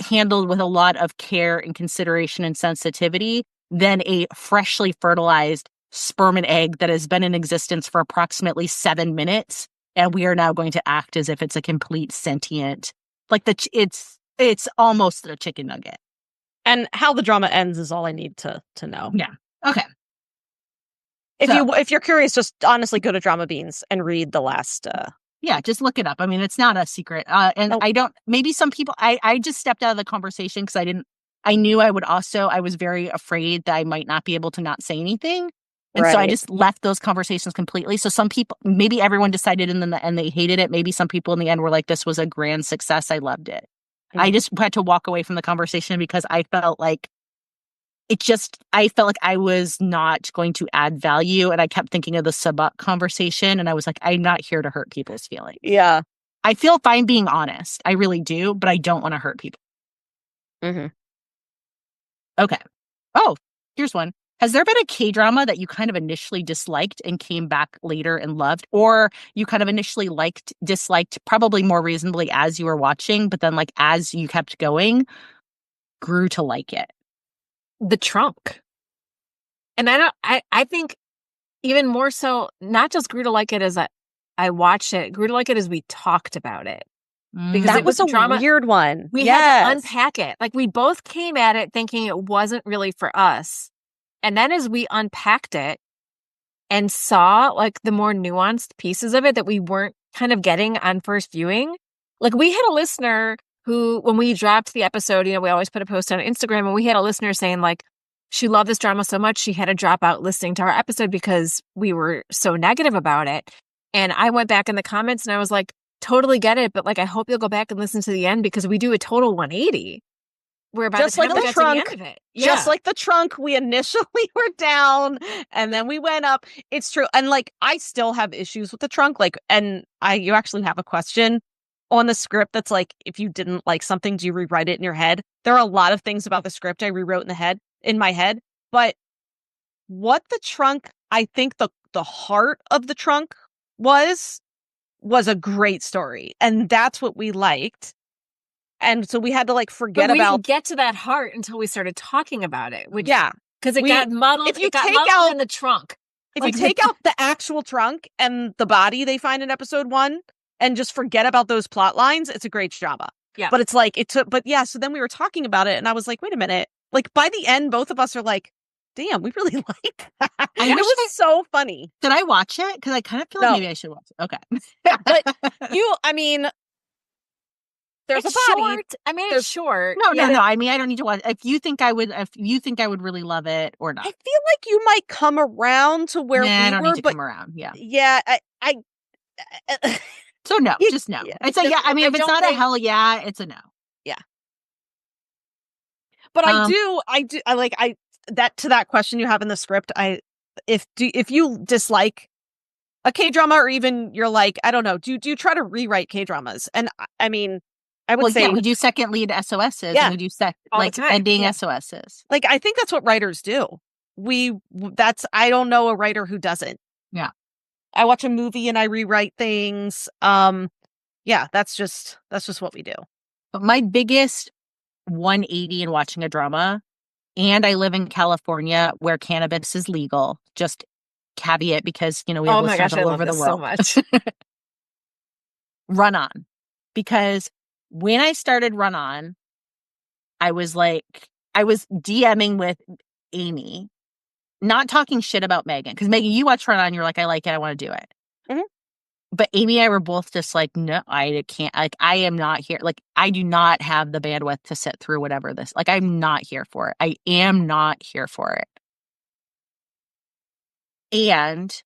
handled with a lot of care and consideration and sensitivity than a freshly fertilized sperm and egg that has been in existence for approximately 7 minutes. And we are now going to act as if it's a complete sentient, like it's almost a chicken nugget. And how the drama ends is all I need to know. Yeah. Okay. If you're curious, just honestly go to Drama Beans and read the last. Yeah, just look it up. I mean, it's not a secret. And I don't. Maybe some people. I just stepped out of the conversation because I knew I would also. I was very afraid that I might not be able to not say anything. And so I just left those conversations completely. So some people, maybe everyone decided in the end they hated it. Maybe some people in the end were like, this was a grand success. I loved it. Mm-hmm. I just had to walk away from the conversation because I felt like I was not going to add value. And I kept thinking of the Sabak conversation. And I was like, I'm not here to hurt people's feelings. Yeah. I feel fine being honest. I really do, but I don't want to hurt people. Mm-hmm. Okay. Oh, here's one. Has there been a K-drama that you kind of initially disliked and came back later and loved? Or you kind of initially disliked, probably more reasonably as you were watching, but then like as you kept going, grew to like it? The Trunk. And I think even more so, not just grew to like it as I watched it, grew to like it as we talked about it. Because That it was was a drama. weird one. We had to unpack it. Like, we both came at it thinking it wasn't really for us. And then as we unpacked it and saw like the more nuanced pieces of it that we weren't kind of getting on first viewing, like we had a listener who, when we dropped the episode, we always put a post on Instagram, and we had a listener saying like, she loved this drama so much she had to drop out listening to our episode because we were so negative about it. And I went back in the comments and I was like, totally get it, but like, I hope you'll go back and listen to the end because we do a total 180. We're about Just to like the Trunk, to the end of it. Just like the Trunk, we initially were down and then we went up. It's true. And like, I still have issues with the Trunk. Like, and you actually have a question on the script that's like, if you didn't like something, do you rewrite it in your head? There are a lot of things about the script I rewrote in my head. But what the Trunk, I think the heart of the Trunk was a great story. And that's what we liked. And so we had to like forget but we about. didn't get to that heart until we started talking about it. Because it got muddled. If you it got take muddled out in the Trunk. If you take out the actual Trunk and the body they find in episode 1 and just forget about those plot lines, it's a great drama. Yeah. But it's like so then we were talking about it and I was like, wait a minute. Like by the end, both of us are like, damn, we really like that. I It wish was so funny. Did I watch it? Because I kind of feel like maybe I should watch it. Okay. But there's it's a body. short. I mean, it's short. No. I mean, I don't need to watch. If you think I would really love it or not. I feel like you might come around to where we I don't were, need to but come around. Yeah. Yeah, I So no, just no. Yeah. It's a yeah. I mean, if it's not a hell yeah, it's a no. Yeah. But I to that question you have in the script, if you dislike a K-drama or even you're like, I don't know, do you try to rewrite K-dramas? And I mean, I would say we do second lead SOSs and we do ending SOSs. Like, I think that's what writers do. I don't know a writer who doesn't. Yeah. I watch a movie and I rewrite things. That's just what we do. But my biggest 180 in watching a drama, and I live in California where cannabis is legal, just caveat because, we have listeners all over the world. So much. Run On. Because when I started Run On, I was DMing with Amy, not talking shit about Megan. Because Megan, you watch Run On, you're like, I like it, I want to do it. Mm-hmm. But Amy and I were both just like, no, I can't. Like, I am not here. Like, I do not have the bandwidth to sit through whatever this. Like, I'm not here for it. I am not here for it. And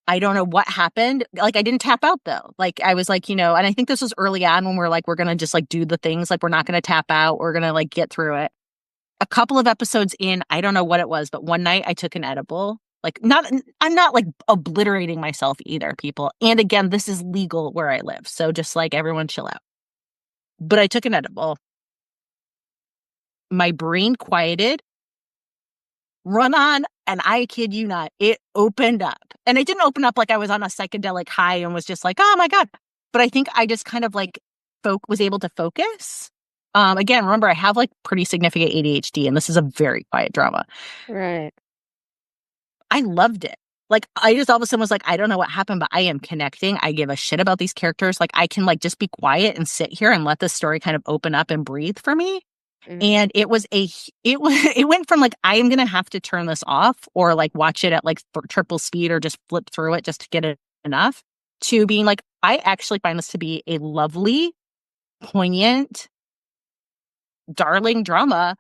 I don't know what happened. Like, I didn't tap out though. Like, I was like, and I think this was early on when we're like, we're going to just like do the things. Like, we're not going to tap out. We're going to like get through it. A couple of episodes in, I don't know what it was, but one night I took an edible. Like, I'm not like obliterating myself either, people. And again, this is legal where I live. So just like everyone chill out. But I took an edible. My brain quieted. Run On, and I kid you not, it opened up. And it didn't open up like I was on a psychedelic high and was just like, oh my God. But I think I just kind of like was able to focus. Again, remember, I have like pretty significant ADHD, and this is a very quiet drama. Right. I loved it. Like, I just all of a sudden was like, I don't know what happened, but I am connecting. I give a shit about these characters. Like, I can like just be quiet and sit here and let this story kind of open up and breathe for me. Mm-hmm. And it went from like, I am going to have to turn this off or like watch it at like triple speed or just flip through it just to get it enough, to being like, I actually find this to be a lovely, poignant, darling drama.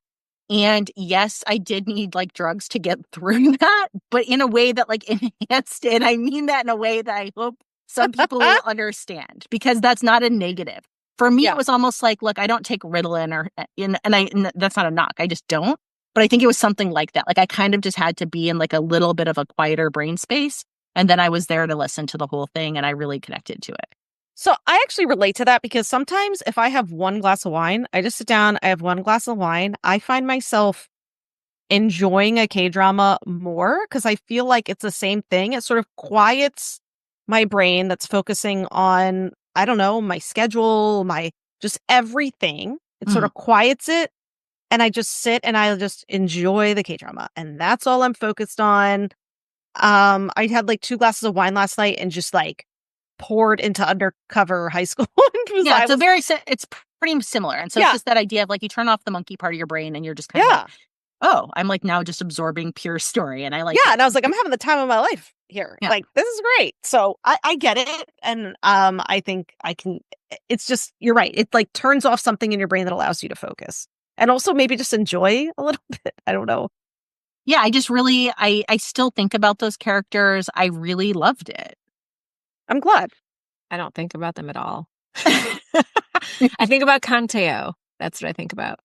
And yes, I did need like drugs to get through that, but in a way that like enhanced it. I mean that in a way that I hope some people will understand, because that's not a negative. For me, It was almost like, look, I don't take Ritalin and that's not a knock. I just don't. But I think it was something like that. Like, I kind of just had to be in like a little bit of a quieter brain space. And then I was there to listen to the whole thing, and I really connected to it. So I actually relate to that because sometimes if I have one glass of wine, I just sit down, I have one glass of wine, I find myself enjoying a K-drama more because I feel like it's the same thing. It sort of quiets my brain that's focusing on, I don't know, my schedule, my just everything. It sort of quiets it. And I just sit and I just enjoy the K-drama. And that's all I'm focused on. I had like 2 glasses of wine last night and just like poured into Undercover High School. Yeah, it's pretty similar. And so it's just that idea of like you turn off the monkey part of your brain and you're just kind of like, oh, I'm like now just absorbing pure story. And I like and I was like, I'm having the time of my life here. Like, this is great. So I get it. And I think I can, it's just, you're right. It like turns off something in your brain that allows you to focus. And also maybe just enjoy a little bit. I don't know. Yeah, I just really, I still think about those characters. I really loved it. I'm glad. I don't think about them at all. I think about Kanteo. That's what I think about.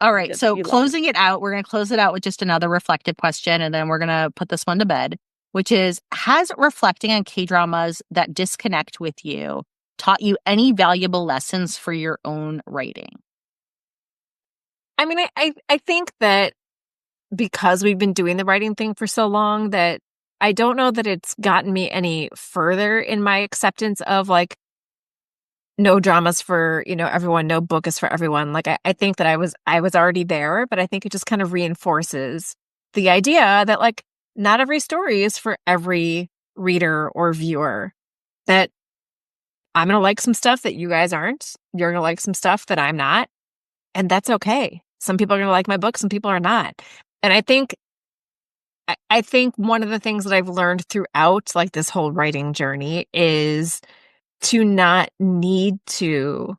All right. So closing it out, we're going to close it out with just another reflective question, and then we're going to put this one to bed, which is, has reflecting on K-dramas that disconnect with you taught you any valuable lessons for your own writing? I mean, I think that because we've been doing the writing thing for so long that I don't know that it's gotten me any further in my acceptance of like no dramas for, everyone, no book is for everyone. Like I think that I was already there, but I think it just kind of reinforces the idea that like not every story is for every reader or viewer. That I'm going to like some stuff that you guys aren't. You're going to like some stuff that I'm not. And that's okay. Some people are going to like my book, some people are not. And I think one of the things that I've learned throughout like this whole writing journey is to not need to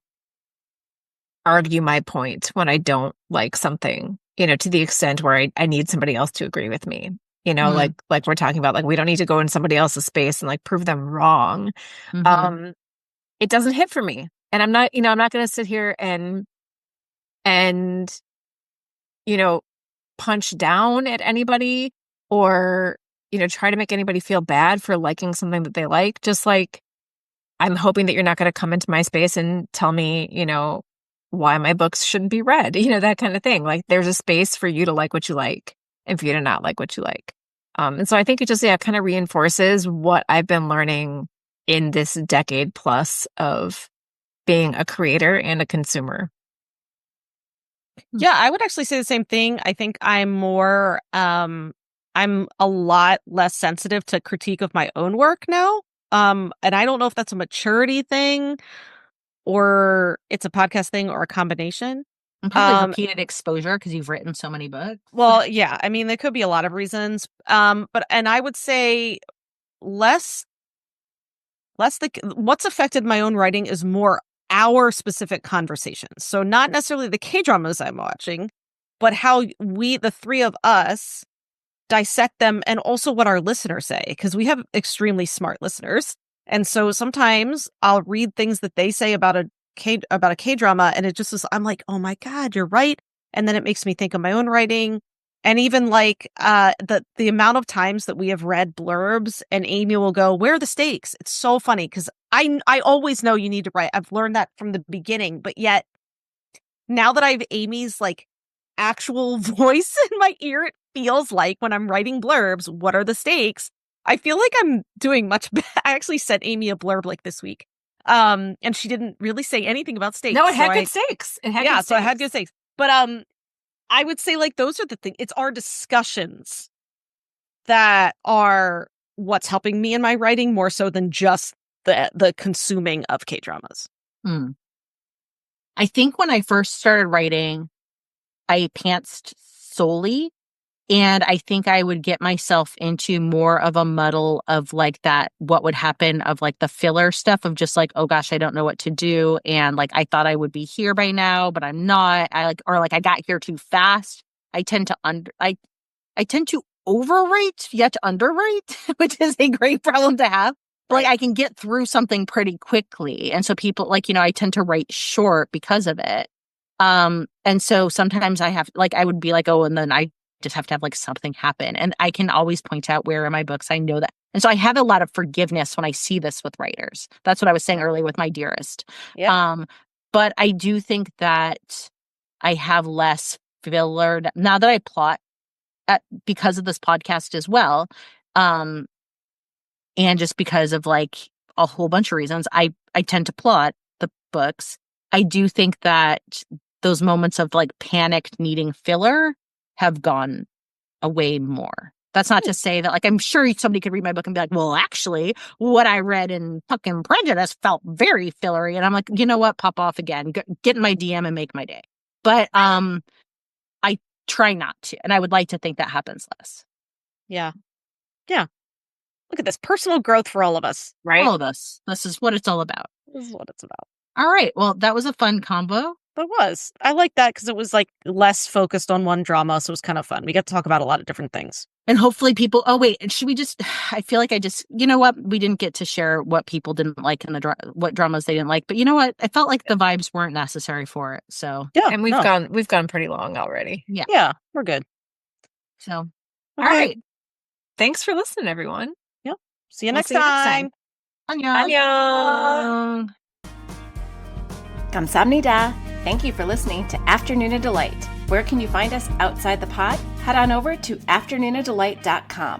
argue my point when I don't like something, to the extent where I need somebody else to agree with me. Like we're talking about, like, we don't need to go in somebody else's space and like prove them wrong. It doesn't hit for me. And I'm not going to sit here and punch down at anybody or, try to make anybody feel bad for liking something that they like. Just like, I'm hoping that you're not going to come into my space and tell me, why my books shouldn't be read, that kind of thing. Like, there's a space for you to like what you like and for you to not like what you like. And so I think it just, kind of reinforces what I've been learning in this decade plus of being a creator and a consumer. Yeah, I would actually say the same thing. I think I'm more, I'm a lot less sensitive to critique of my own work now. And I don't know if that's a maturity thing or it's a podcast thing or a combination. And probably repeated exposure because you've written so many books. Well, yeah, I mean, there could be a lot of reasons. And I would say what's affected my own writing is more our specific conversations. So not necessarily the K-dramas I'm watching, but how we, the three of us, dissect them and also what our listeners say, because we have extremely smart listeners. And so sometimes I'll read things that they say about a K-drama and it just is, I'm like, oh my God, you're right. And then it makes me think of my own writing. And even like the amount of times that we have read blurbs and Amy will go, where are the stakes? It's so funny because I always know you need to write. I've learned that from the beginning. But yet now that I have Amy's like actual voice in my ear, it feels like when I'm writing blurbs, what are the stakes? I feel like I'm doing much better. I actually sent Amy a blurb like this week. And she didn't really say anything about stakes. No, it had good stakes. So I had good stakes. But I would say like those are the things. It's our discussions that are what's helping me in my writing more so than just the consuming of K-dramas. I think when I first started writing, I pantsed solely. And I think I would get myself into more of a muddle of like that, what would happen of like the filler stuff of just like, oh gosh, I don't know what to do. And like, I thought I would be here by now, but I'm not. I got here too fast. I tend to overwrite yet underwrite, which is a great problem to have. But like I can get through something pretty quickly. And so people like, I tend to write short because of it. And so sometimes I have like, I would be like, oh, and then I just have to have like something happen. And I can always point out where in my books I know that. And so I have a lot of forgiveness when I see this with writers. That's what I was saying earlier with My Dearest. Yeah. But I do think that I have less filler now that I plot because of this podcast as well. And just because of like a whole bunch of reasons, I tend to plot the books. I do think that those moments of like panic needing filler have gone away more. That's not to say that, like, I'm sure somebody could read my book and be like, well, actually, what I read in fucking Prejudice felt very fillery. And I'm like, you know what? Pop off again. Get in my DM and make my day. But I try not to. And I would like to think that happens less. Yeah. Yeah. Look at this personal growth for all of us, right? All of us. This is what it's all about. This is what it's about. All right. Well, that was a fun combo. It was. I like that because it was like less focused on one drama. So it was kind of fun. We got to talk about a lot of different things. And hopefully people, oh wait, should we just, I feel like you know what? We didn't get to share what people didn't like in what dramas they didn't like. But you know what? I felt like the vibes weren't necessary for it. So yeah. And we've gone pretty long already. Yeah. Yeah. We're good. So, Okay. All right. Thanks for listening, everyone. Yep. See you We'll next see you next time. time. Annyeong. Kamsahamnida. Thank you for listening to Afternoona Delight. Where can you find us outside the pod? Head on over to afternoonadelight.com.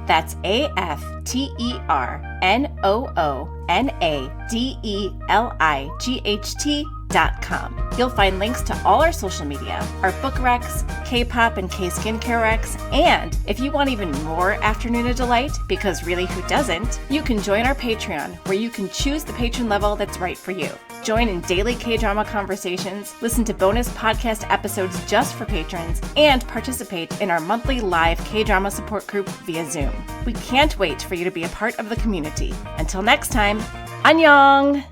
That's AFTERNOONADELIGHT.com. You'll find links to all our social media, our book recs, K-pop and K-skincare recs, and if you want even more Afternoona Delight, because really who doesn't, you can join our Patreon, where you can choose the patron level that's right for you. Join in daily K-drama conversations, listen to bonus podcast episodes just for patrons, and participate in our monthly live K-drama support group via Zoom. We can't wait for you to be a part of the community. Until next time, annyeong!